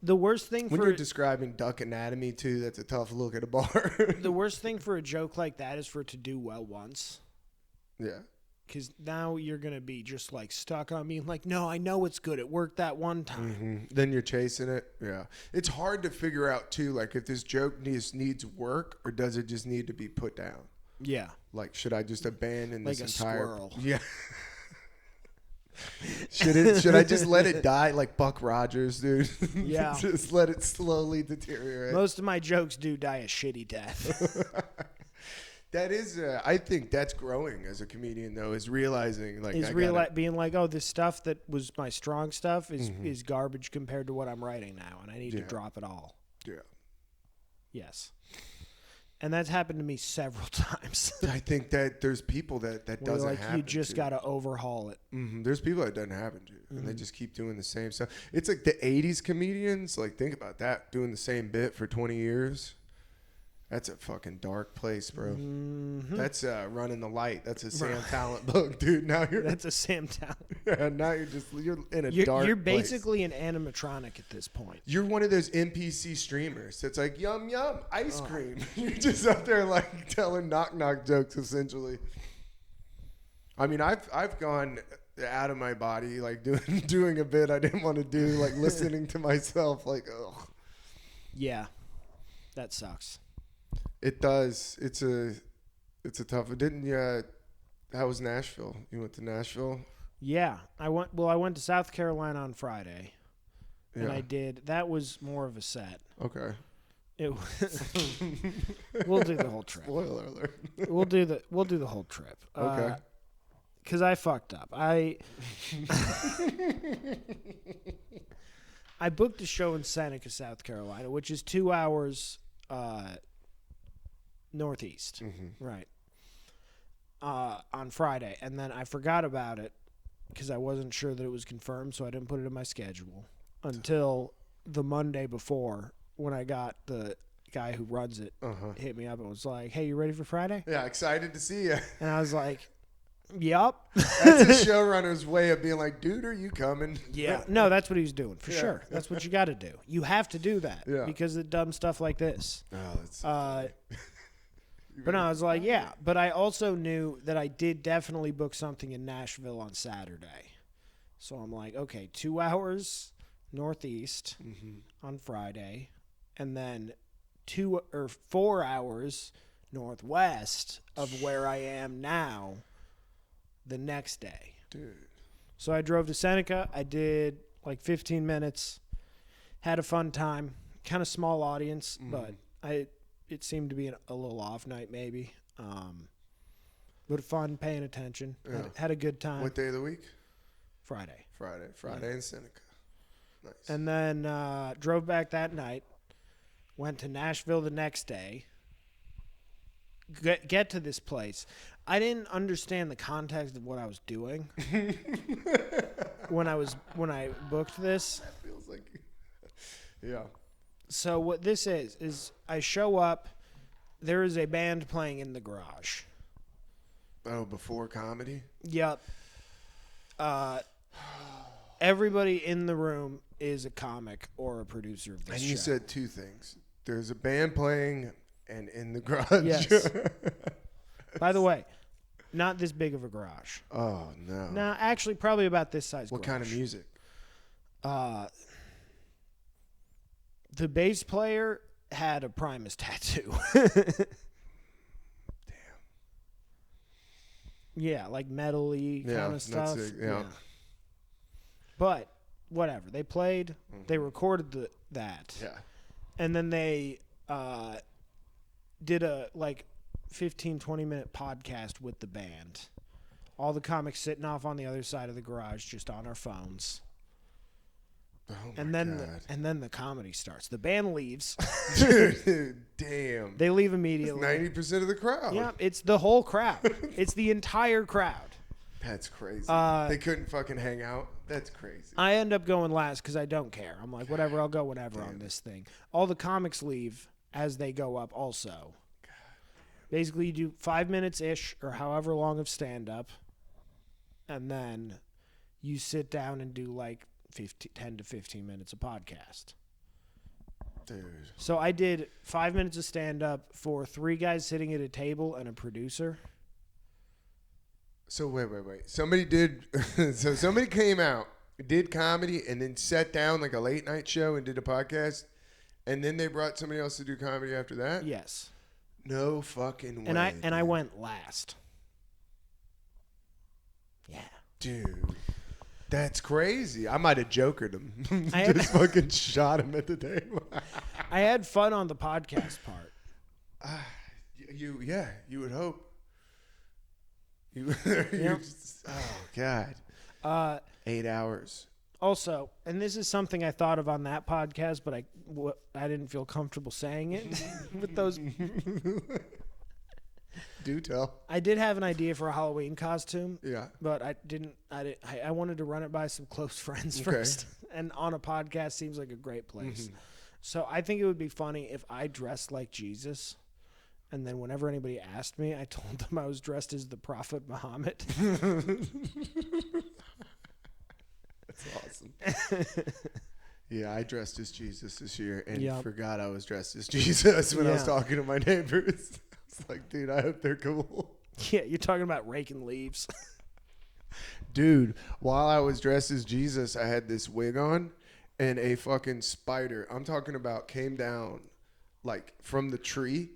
The worst thing When for you're describing duck anatomy, too, that's a tough look at a bar. the worst thing for a joke like that is for it to do well once. Yeah. Because now you're gonna be just like stuck on me, like, no, I know it's good. It worked that one time. Then you're chasing it. Yeah. It's hard to figure out, too, like if this joke needs work or does it just need to be put down? Yeah. Like, should I just abandon Like this a entire... squirrel. Yeah. Should I just let it die like Buck Rogers, dude? Yeah. Just let it slowly deteriorate. Most of my jokes do die a shitty death. That is, I think that's growing as a comedian, though, is realizing like Being like, oh, this stuff that was my strong stuff is garbage compared to what I'm writing now, and I need to Yeah. drop it all. Yeah. Yes. And that's happened to me several times. I think that there's people that Where doesn't like happen you just to. got to overhaul it. There's people that doesn't happen to, and they just keep doing the same stuff. It's like the '80s comedians. Like, think about that, doing the same bit for 20 years. That's a fucking dark place, bro. That's Running the Light. That's a Sam Talent book, dude. Now you're That's a Sam Talent. yeah, now you're in a You're dark place. basically an animatronic at this point. You're one of those NPC streamers that's like, yum, yum, ice Oh. cream. You're just out there like telling knock-knock jokes, essentially. I mean, I've gone out of my body, like doing a bit I didn't want to do, like listening to myself, like, ugh. Yeah. That sucks. It does. It's a tough. Didn't you? How was Nashville? You went to Nashville? Yeah. I went to South Carolina on Friday. Yeah. And I did. That was more of a set. Okay. It we'll do the whole trip. Spoiler alert. We'll do the whole trip. Okay. Because I fucked up. I booked a show in Seneca, South Carolina, which is 2 hours northeast, right? On Friday, and then I forgot about it because I wasn't sure that it was confirmed, so I didn't put it in my schedule until the Monday before when I got the guy who runs it hit me up and was like, "Hey, you ready for Friday?" Yeah, excited to see you. And I was like, "Yup." That's the showrunner's way of being like, dude, are you coming? Yeah. No, that's what he was doing for sure. That's what you got to do. You have to do that because of dumb stuff like this. Oh, that's but no, I was like, yeah. But I also knew that I did definitely book something in Nashville on Saturday. So I'm like, okay, 2 hours northeast on Friday, and then 2 or 4 hours northwest of where I am now the next day. dude. So I drove to Seneca. I did like 15 minutes, had a fun time, kind of small audience, but it seemed to be a little off night maybe. But fun, paying attention. Yeah. Had a good time. What day of the week? Friday. Friday in Seneca. Nice. And then drove back that night, went to Nashville the next day, get to this place. I didn't understand the context of what I was doing when I booked this. That feels like, yeah. So what this is I show up, there is a band playing in the garage. Oh, before comedy? Yep. Everybody in the room is a comic or a producer of this And show. you said two things. There's a band playing and in the garage. Yes. By the way, not this big of a garage. Oh, no. No, actually probably about this size What garage. kind of music? The bass player had a Primus tattoo. Damn. Yeah, like metal-y kind of stuff. That's it. Yeah. But whatever. They played. They recorded that. Yeah. And then they did a 15, 20-minute podcast with the band. All the comics sitting off on the other side of the garage just on our phones. Oh my And then God. the comedy starts. The band leaves. Dude, damn. They leave immediately. 90% of the crowd. Yeah, it's the whole crowd. It's the entire crowd. That's crazy. Uh, they couldn't fucking hang out. That's crazy. I end up going last because I don't care. I'm like, whatever, I'll go whenever on this thing. All the comics leave as they go up also. Basically, you do 5 minutes-ish or however long of stand-up, and then you sit down and do 10 to 15 minutes of podcast. Dude. So I did 5 minutes of stand-up for 3 guys sitting at a table and a producer. So wait. Somebody did. So somebody came out, did comedy, and then sat down like a late night show and did a podcast, and then they brought somebody else to do comedy after that. Yes. No fucking way. And I went last. Yeah. Dude, that's crazy. I might have jokered him. I Just fucking shot him at the table. I had fun on the podcast part. You would hope. You Yep. just, oh God. 8 hours. Also, and this is something I thought of on that podcast, but I didn't feel comfortable saying it with those. Do tell. I did have an idea for a Halloween costume. Yeah. But I wanted to run it by some close friends first. And on a podcast seems like a great place. So I think it would be funny if I dressed like Jesus. And then whenever anybody asked me, I told them I was dressed as the Prophet Muhammad. That's awesome. Yeah, I dressed as Jesus this year and forgot I was dressed as Jesus when I was talking to my neighbors. It's like, dude, I hope they're cool. Yeah, you're talking about raking leaves. Dude, while I was dressed as Jesus, I had this wig on and a fucking spider, I'm talking about, came down from the tree.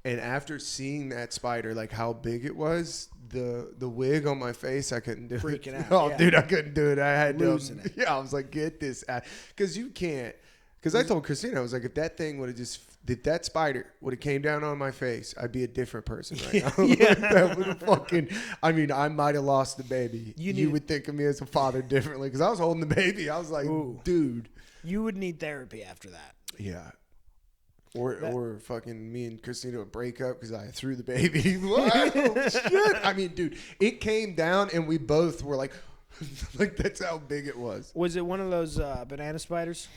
And after seeing that spider, how big it was, the wig on my face, I couldn't do it. Freaking out. Oh, yeah. dude, I couldn't do it. I had Losing to. it. Yeah, I was like, get this out. Because you can't. Because I told Christina, I was like, if that thing would have if that spider would have came down on my face, I'd be a different person right now. Yeah. That would have fucking, I might have lost the baby. You would think of me as a father differently. Because I was holding the baby. I was like, dude. You would need therapy after that. Yeah. Or fucking me and Christina would break up because I threw the baby. Wow, shit. Dude, it came down and we both were like that's how big it was. Was it one of those banana spiders?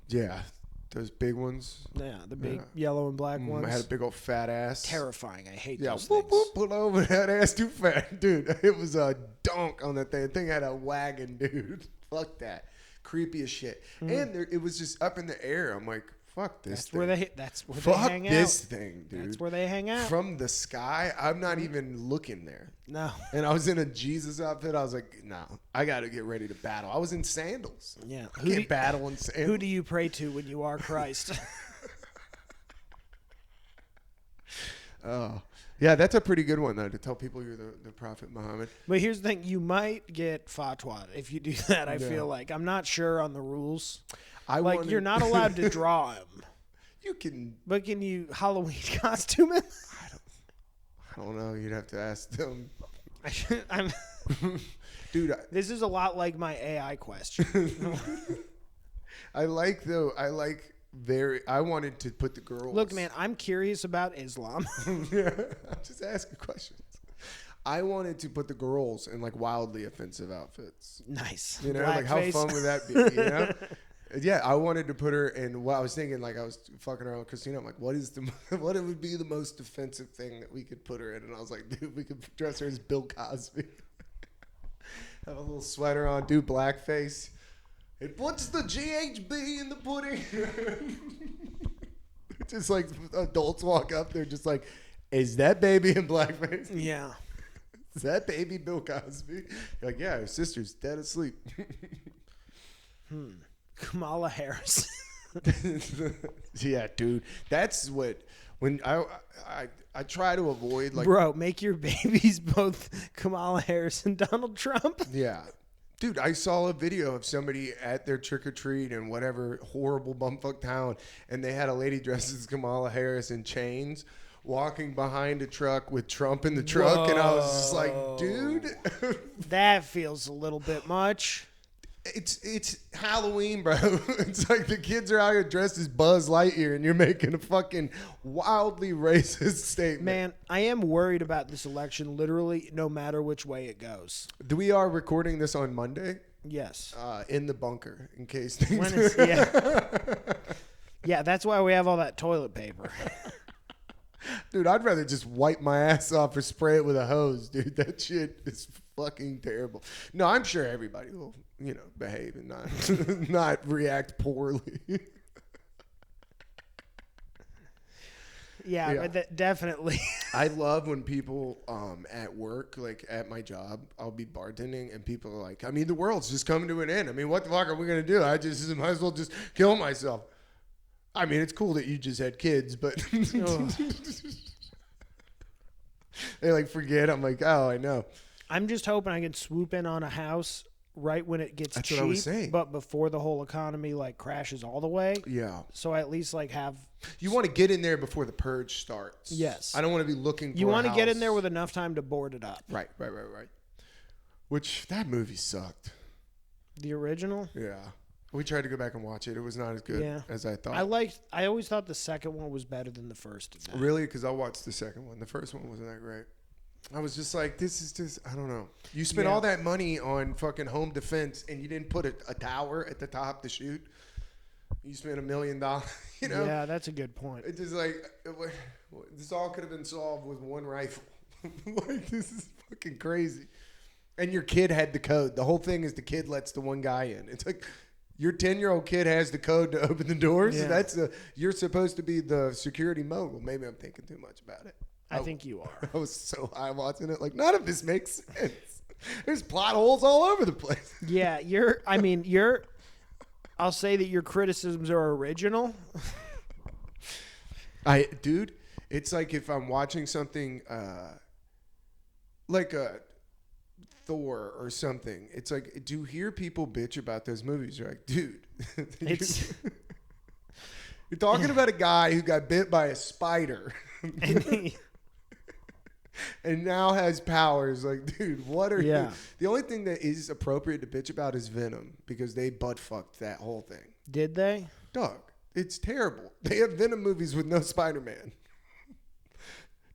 Yeah. Those big ones. Yeah, the big yellow and black ones. I had a big old fat ass. Terrifying. I hate Yeah, those whoop, things. whoop, pull over that ass too fat. Dude, it was a dunk on that thing. The thing had a wagon, dude. Fuck that. Creepy as shit. And it was just up in the air. I'm like, fuck this thing. That's where Fuck they hang out. this thing, dude. That's where they hang out. From the sky, I'm not even looking there. No. And I was in a Jesus outfit. I was like, no, I got to get ready to battle. I was in sandals. Yeah. I can't battle in sandals. Who do you pray to when you are Christ? Oh, yeah, that's a pretty good one, though, to tell people you're the Prophet Muhammad. But here's the thing. You might get fatwa if you do that, I feel like. I'm not sure on the rules. You're not allowed to draw him. You can. But can you Halloween costume him? I don't know. You'd have to ask them. Dude. This is a lot like my AI question. I wanted to put the girls. Look, man, I'm curious about Islam. Yeah, I'm just asking questions. I wanted to put the girls in like wildly offensive outfits. Nice. You know, Black like how face. fun would that be? You know? Yeah, I wanted to put her in. Well, I was thinking, like, I was fucking around with Christina. I'm like, what would be the most offensive thing that we could put her in? And I was like, dude, we could dress her as Bill Cosby. Have a little sweater on, do blackface. It puts the GHB in the pudding. Just like adults walk up, they're just like, is that baby in blackface? Yeah. Is that baby Bill Cosby? You're like, yeah, her sister's dead asleep. Kamala Harris. Yeah, dude. That's what when I try to avoid like Bro, make your babies both Kamala Harris and Donald Trump. Yeah. Dude, I saw a video of somebody at their trick or treat in whatever horrible bumfuck town, and they had a lady dressed as Kamala Harris in chains walking behind a truck with Trump in the truck. Whoa. And I was just like, dude. That feels a little bit much. It's Halloween, bro. It's like the kids are out here dressed as Buzz Lightyear, and you're making a fucking wildly racist statement. Man, I am worried about this election literally no matter which way it goes. We are recording this on Monday. Yes. In the bunker, in case things Yeah, that's why we have all that toilet paper. Dude, I'd rather just wipe my ass off or spray it with a hose, dude. That shit is fucking terrible. No, I'm sure everybody will, behave and not react poorly. Yeah, but definitely. I love when people at work, like at my job, I'll be bartending and people are like, the world's just coming to an end. What the fuck are we going to do? I just might as well just kill myself. It's cool that you just had kids, but they like forget. I'm like, oh, I know. I'm just hoping I can swoop in on a house right when it gets That's cheap, what I was saying. But before the whole economy crashes all the way. Yeah. So I at least have. You want to get in there before the purge starts. Yes. I don't want to be looking for You want to get in there with enough time to board it up. Right. Which that movie sucked. The original? Yeah. We tried to go back and watch it. It was not as good as I thought. I always thought the second one was better than the first. Really? Because I watched the second one. The first one wasn't that great. I was just like, this is just, I don't know. You spent all that money on fucking home defense and you didn't put a tower at the top to shoot. You spent $1 million, Yeah, that's a good point. It's just like, this all could have been solved with one rifle. This is fucking crazy. And your kid had the code. The whole thing is the kid lets the one guy in. It's like, your 10-year-old kid has the code to open the doors. Yeah. You're supposed to be the security mogul. Maybe I'm thinking too much about it. I think you are. I was so high watching it. Like, none of this makes sense. There's plot holes all over the place. Yeah, I'll say that your criticisms are original. Dude, it's like if I'm watching something like a Thor or something. It's like, do you hear people bitch about those movies? You're like, dude, you're talking about a guy who got bit by a spider and now has powers. Like, dude, what are you? The only thing that is appropriate to bitch about is Venom because they butt fucked that whole thing. Did they? Dog, it's terrible. They have Venom movies with no Spider-Man.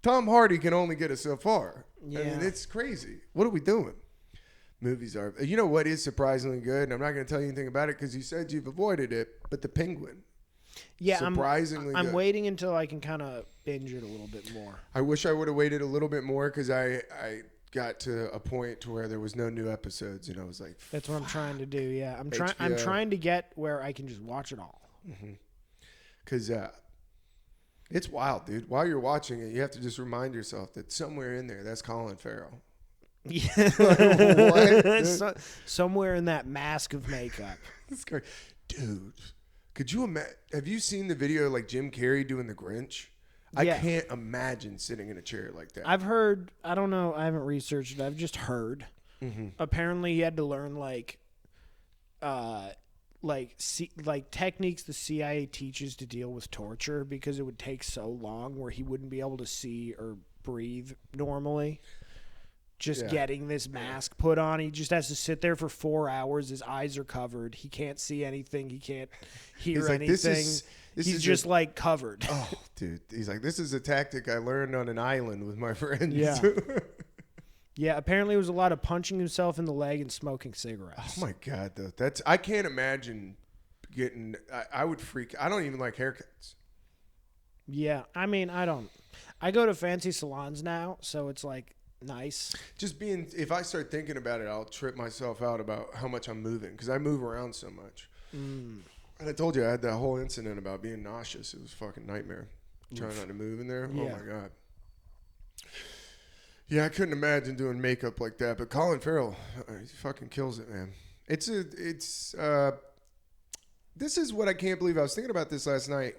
Tom Hardy can only get us so far. Yeah. It's crazy. What are we doing? Movies are. You know what is surprisingly good, and I'm not going to tell you anything about it because you said you've avoided it, but The Penguin. Yeah, surprisingly I'm good. waiting until I can kind of binge it a little bit more. I wish I would have waited a little bit more because I got to a point to where there was no new episodes, and I was like, That's what I'm trying to do. Yeah, I'm HBO. trying to get where I can just watch it all. Because it's wild, dude. While you're watching it, you have to just remind yourself that somewhere in there, that's Colin Farrell. Yeah, What? Somewhere in that mask of makeup. It's great. Dude, could you imagine? Have you seen the video like Jim Carrey doing the Grinch? I Yeah. can't imagine sitting in a chair like that. I've heard. I don't know. I haven't researched it. I've just heard. Apparently, he had to learn like techniques the CIA teaches to deal with torture because it would take so long where he wouldn't be able to see or breathe normally. Just getting this mask put on. He just has to sit there for 4 hours. His eyes are covered. He can't see anything. He can't hear like, anything. He's just like covered. Oh, dude. He's like, this is a tactic I learned on an island with my friends. Yeah. Yeah, apparently it was a lot of punching himself in the leg and smoking cigarettes. Oh, my God, though. I can't imagine getting, I would freak. I don't even like haircuts. Yeah, I mean, I go to fancy salons now, so it's like nice. Just being, if I start thinking about it, I'll trip myself out about how much I'm moving because I move around so much. And I told you I had that whole incident about being nauseous. It was a fucking nightmare. Trying not to move in there. Yeah. Oh my God. Yeah, I couldn't imagine doing makeup like that. But Colin Farrell, he fucking kills it, man. This is what I can't believe. I was thinking about this last night.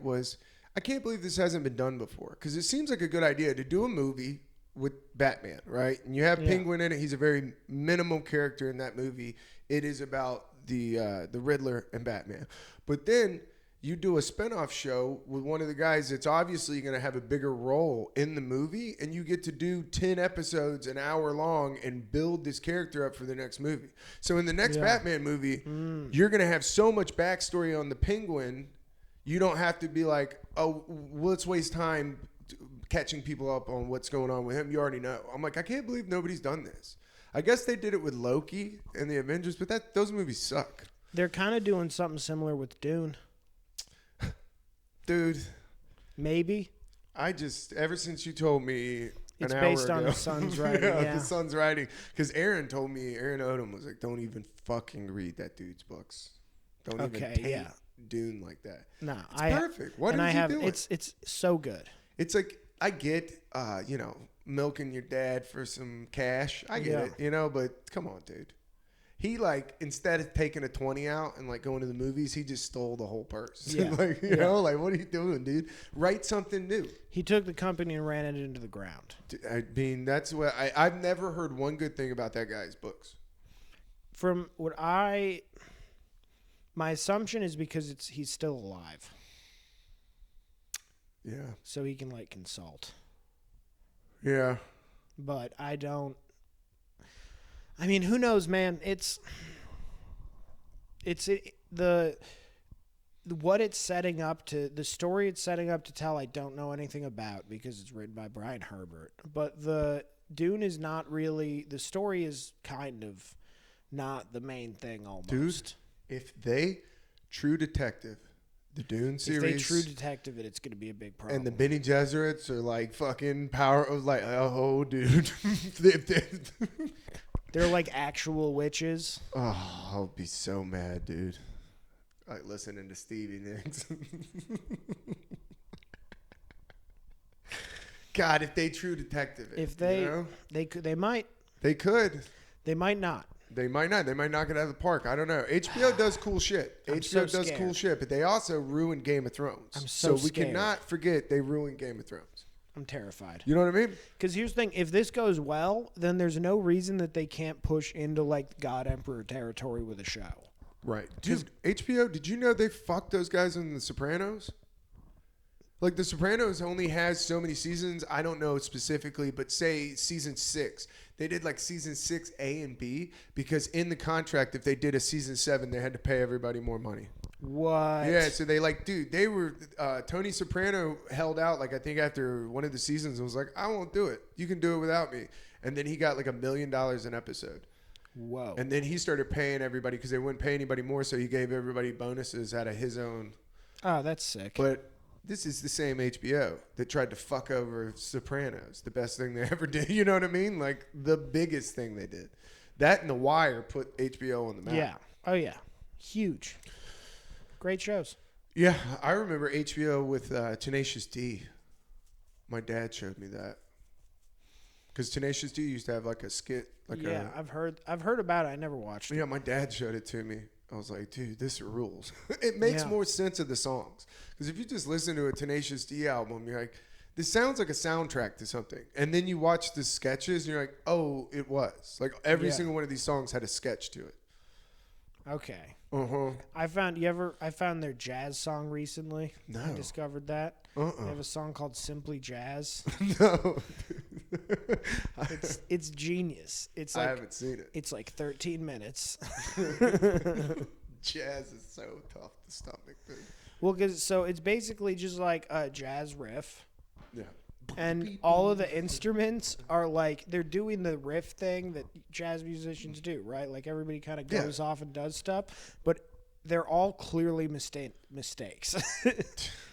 I can't believe this hasn't been done before because it seems like a good idea to do a movie with Batman, right? And you have Penguin in it. He's a very minimal character in that movie. It is about the Riddler and Batman. But then you do a spinoff show with one of the guys that's obviously going to have a bigger role in the movie, and you get to do 10 episodes an hour long and build this character up for the next movie. So in the next Batman movie, you're going to have so much backstory on the Penguin, you don't have to be like, oh, let's waste time catching people up on what's going on with him. You already know. I'm like, I can't believe nobody's done this. I guess they did it with Loki and the Avengers, but those movies suck. They're kind of doing something similar with Dune. Dude. Maybe. Ever since you told me it's an hour based ago, on the Sun's writing. Yeah, the Sun's writing. Because Aaron Odom was like, don't even fucking read that dude's books. Don't even take Dune like that. No, it's perfect. What is he doing? It's so good. It's like, I get, milking your dad for some cash. I get it, but come on, dude. He, instead of taking a 20 out and, going to the movies, he just stole the whole purse. Yeah. What are you doing, dude? Write something new. He took the company and ran it into the ground. I mean, that's what I've never heard one good thing about that guy's books. From what my assumption is because he's still alive. Yeah. So he can, consult. Yeah. But I mean, who knows, man? What it's setting up to, the story it's setting up to tell, I don't know anything about because it's written by Brian Herbert. But the Dune is not really, the story is kind of not the main thing almost. Dude, if True Detective, the Dune series. If they True Detective it, it's going to be a big problem. And the Bene Gesserits are fucking power of oh, dude. They're like actual witches. Oh, I'll be so mad, dude. Listening to Stevie Nicks. God, if they True Detective it. If they could, they might. They could. They might not. They might not. They might knock it out of the park. I don't know. HBO does cool shit. HBO does cool shit, but they also ruined Game of Thrones. I'm so we cannot forget they ruined Game of Thrones. I'm terrified. You know what I mean? Because here's the thing. If this goes well, then there's no reason that they can't push into God Emperor territory with a show. Right. Dude, HBO, did you know they fucked those guys in The Sopranos? The Sopranos only has so many seasons. I don't know specifically, but say season 6. They did season 6 A and B because in the contract, if they did a season 7, they had to pay everybody more money. What? Yeah, so they they were, Tony Soprano held out, I think after one of the seasons and was like, I won't do it. You can do it without me. And then he got $1 million an episode. Whoa. And then he started paying everybody because they wouldn't pay anybody more, so he gave everybody bonuses out of his own. Oh, that's sick. But this is the same HBO that tried to fuck over Sopranos, the best thing they ever did. You know what I mean? Like the biggest thing they did. That and The Wire put HBO on the map. Yeah. Oh, yeah. Huge. Great shows. Yeah, I remember HBO with Tenacious D. My dad showed me that. Because Tenacious D used to have like a skit. I've heard about it. I never watched it. Yeah, my dad showed it to me. I was like, dude, this rules. It makes more sense of the songs. Because if you just listen to a Tenacious D album, you're like, this sounds like a soundtrack to something. And then you watch the sketches, and you're like, oh, it was. Like, every single one of these songs had a sketch to it. Okay. Uh-huh. I found their jazz song recently. No. I discovered that. They have a song called Simply Jazz. No. It's genius. It's like, I haven't seen it. It's like 13 minutes. Jazz is so tough to stomach, dude. Well, so it's basically just like a jazz riff. Yeah. And all of the instruments are like, they're doing the riff thing that jazz musicians do, right? Like everybody kind of goes off and does stuff, but they're all clearly mistakes.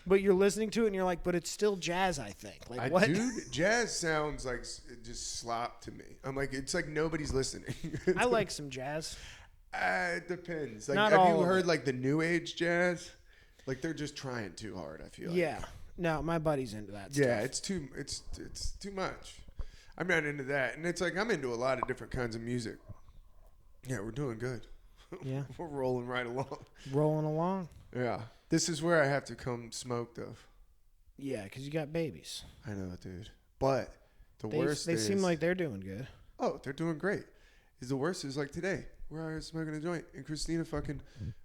But you're listening to it and you're like, but it's still jazz, I think. Like, what? Dude, jazz sounds like just slop to me. I'm like, it's like nobody's listening. I like some jazz. It depends. Like, Not have all you of heard it. like the new age jazz? Like they're just trying too hard, I feel like. Yeah. No, my buddy's into that stuff. Yeah, it's too much. I'm not into that. And it's like I'm into a lot of different kinds of music. Yeah, we're doing good. Yeah. We're rolling right along. Rolling along. Yeah. This is where I have to come smoked of. Yeah, because you got babies. I know, dude. But They seem like they're doing good. Oh, they're doing great. The worst is like today, where I was smoking a joint, and Christina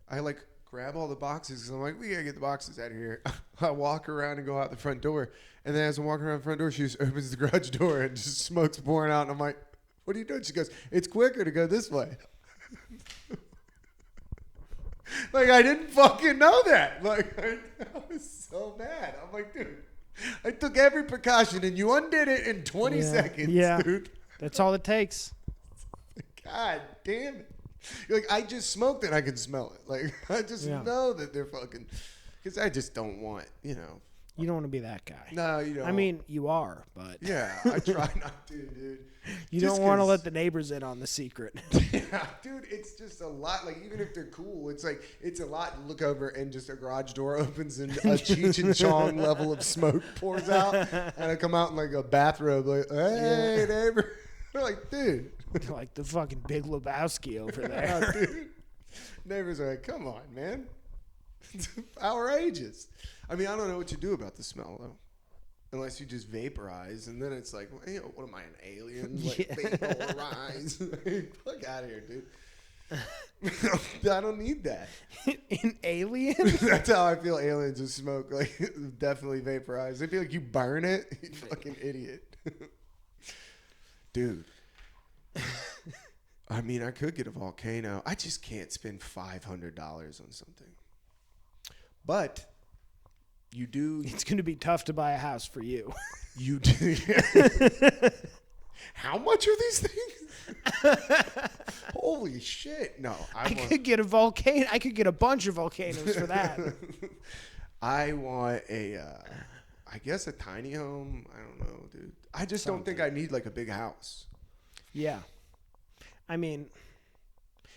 I like grab all the boxes because I'm like, we gotta get the boxes out of here. I walk around and go out the front door, and then as I'm walking around the front door, she just opens the garage door and just smoke's pouring out, and I'm like, what are you doing? She goes, it's quicker to go this way. Like, I didn't fucking know that. Like, I was so mad. I'm like, dude, I took every precaution, and you undid it in 20 seconds, dude. That's all it takes. God damn it. You're like, I just smoked it. I can smell it. Like, I just know that they're fucking, because I just don't want, You don't want to be that guy. No, you don't. I mean, you are, but. Yeah, I try not to, dude. You don't want to let the neighbors in on the secret. Yeah, dude, it's just a lot. Like, even if they're cool, it's like, it's a lot to look over and just a garage door opens and a Cheech and Chong level of smoke pours out. And I come out in like a bathrobe, like, hey, neighbor. They're like, dude. Like the fucking Big Lebowski over there. Yeah, dude. Neighbors are like, come on, man. Our ages. I mean, I don't know what you do about the smell, though. Unless you just vaporize, and then it's like, well, what am I, an alien? Like, vaporize. Fuck out of here, dude. I don't need that. An alien? That's how I feel aliens just smoke. Like, definitely vaporize. I feel like you burn it. You fucking idiot. Dude. I mean, I could get a volcano. I just can't spend $500 on something. But you do. It's going to be tough to buy a house for you. You do. How much are these things? Holy shit! No, I could get a volcano. I could get a bunch of volcanoes for that. I want I guess a tiny home. I don't know, dude. I just don't think I need like a big house. Yeah. I mean,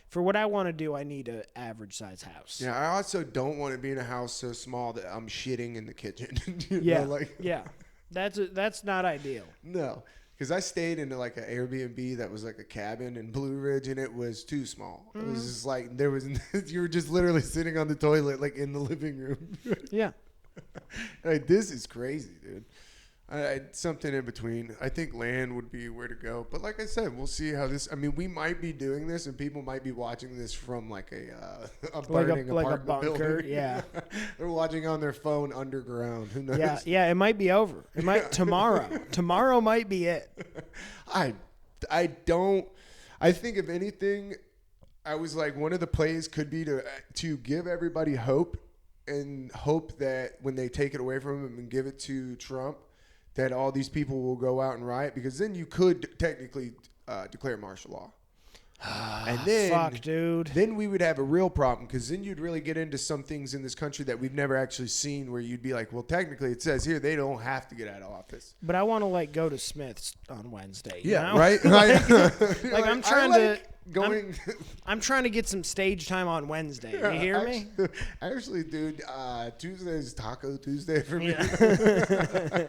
for what I want to do, I need an average size house. Yeah, I also don't want to be in a house so small that I'm shitting in the kitchen. Yeah. That's not ideal. No, because I stayed in like an Airbnb that was like a cabin in Blue Ridge, and it was too small. It was just like you were just literally sitting on the toilet like in the living room. Yeah. Like, this is crazy, dude. Something in between. I think land would be where to go. But like I said, we'll see how this. I mean, we might be doing this, and people might be watching this from like a burning apartment bunker. building. Yeah, they're watching on their phone underground. Who knows? Yeah. It might be over. It might tomorrow. Tomorrow might be it. I don't. I think if anything, I was like, one of the plays could be to give everybody hope, and hope that when they take it away from them and give it to Trump, that all these people will go out and riot, because then you could technically declare martial law. And then, Fuck, dude. Then we would have a real problem, because then you'd really get into some things in this country that we've never actually seen, where you'd be like, well, technically it says here they don't have to get out of office. But I want to like go to Smith's on Wednesday. You Yeah, know? right. like I'm trying to going. I'm trying to get some stage time on Wednesday. You hear me? Actually, dude, Tuesday is Taco Tuesday for me. Yeah.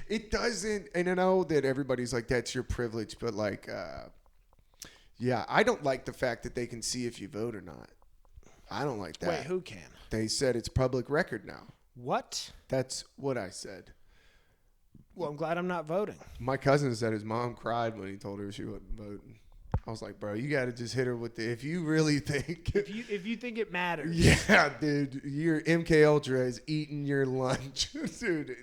It doesn't, and I know that everybody's like, that's your privilege, but like, yeah, I don't like the fact that they can see if you vote or not. I don't like that. Wait, who can? They said it's public record now. What? That's what I said. Well, I'm glad I'm not voting. My cousin said his mom cried when he told her she wasn't voting. I was like, bro, you got to just hit her with the, if you really think. If you think it matters. Yeah, dude, your MK Ultra is eating your lunch. Dude,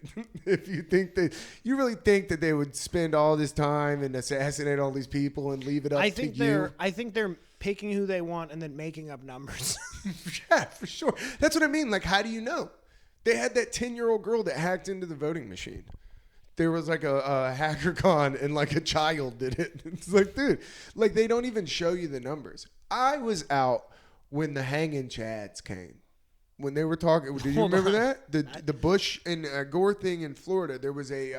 if you think that, you really think that they would spend all this time and assassinate all these people and leave it up to you? I think they're picking who they want and then making up numbers. Yeah, for sure. That's what I mean. Like, how do you know? They had that 10-year-old girl that hacked into the voting machine. There was like a hacker con and like a child did it. It's like, dude, like they don't even show you the numbers. I was out when the hanging chads came. When they were talking, did you remember that? The Bush and Gore thing in Florida, there was a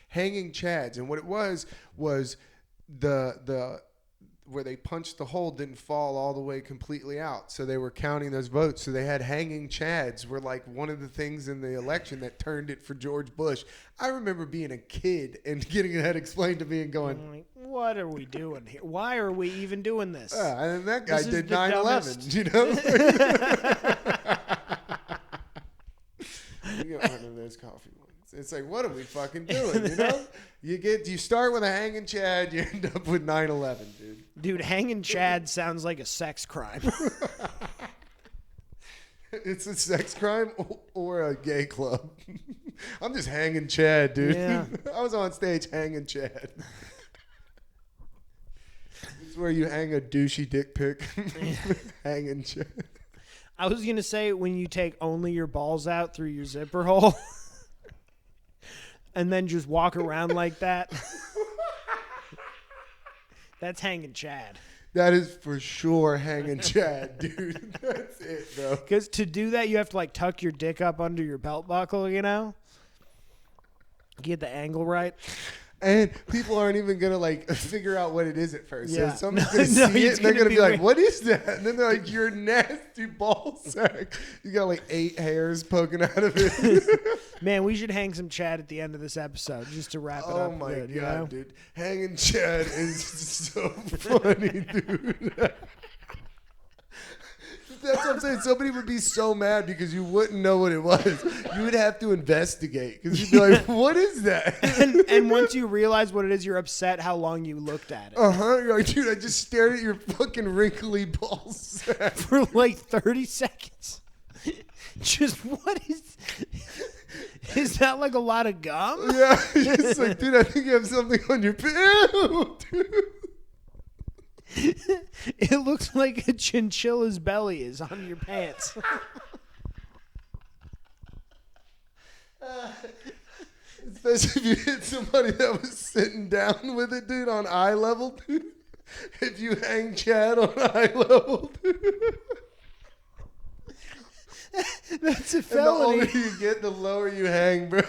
hanging chads. And what it was the where they punched the hole didn't fall all the way completely out. So they were counting those votes. So they had hanging chads were like one of the things in the election that turned it for George Bush. I remember being a kid and getting that explained to me and going, what are we doing here? Why are we even doing this? And that guy This is did the 9/11, you know? You get one of those coffee ones. It's like, what are we fucking doing, you know? You start with a hanging chad, you end up with 9/11, dude. Dude, hanging chad sounds like a sex crime. It's a sex crime or a gay club. I'm just hanging chad, dude. Yeah. I was on stage hanging chad. It's where you hang a douchey dick pic. Hanging chad. I was going to say when you take only your balls out through your zipper hole and then just walk around like that. That's hanging chad. That is for sure hanging chad, dude. That's it, bro. Because to do that, you have to like tuck your dick up under your belt buckle, you know? Get the angle right. And people aren't even going to like figure out what it is at first. Yeah. So somebody's going to see it and they're going to be like, weird. what is that? And then they're like, you're a nasty ball sack. You got like 8 hairs poking out of it. Man, we should hang some Chad at the end of this episode just to wrap it up. Oh my good, God, you know? dude. Hanging Chad is so funny, dude. That's what I'm saying. Somebody would be so mad because you wouldn't know what it was. You would have to investigate because you'd be like, what is that? And once you realize what it is, you're upset how long you looked at it. You're like, dude, I just stared at your fucking wrinkly ball sack. For like 30 seconds. Just what is that like a lot of gum? Yeah, it's like, dude, I think you have something on your ew, dude. It looks like a chinchilla's belly is on your pants. Especially if you hit somebody that was sitting down with it, dude, on eye level, dude. If you hang Chad on eye level, dude. That's a And the felony. older you get, the lower you hang, bro.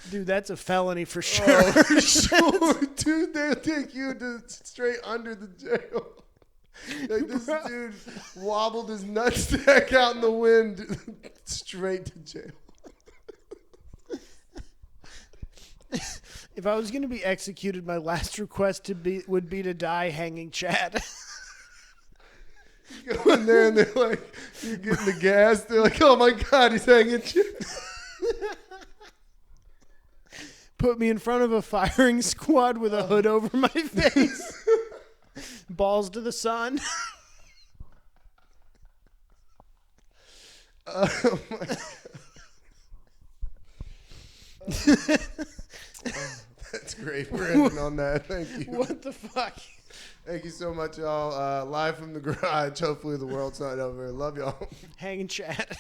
Dude, that's a felony for sure. Oh, for sure, dude. They'll take you to straight under the jail. Like this dude wobbled his nutsack out in the wind, straight to jail. If I was going to be executed, my last request would be to die hanging Chad. You go in there and they're like, you're getting the gas. They're like, oh my God, he's hanging Chad. Put me in front of a firing squad with a hood over my face. Balls to the sun. Oh my God. That's great. We're ending on that. Thank you. What the fuck? Thank you so much, y'all. Live from the garage. Hopefully the world's not over. Love y'all. Hanging Chad.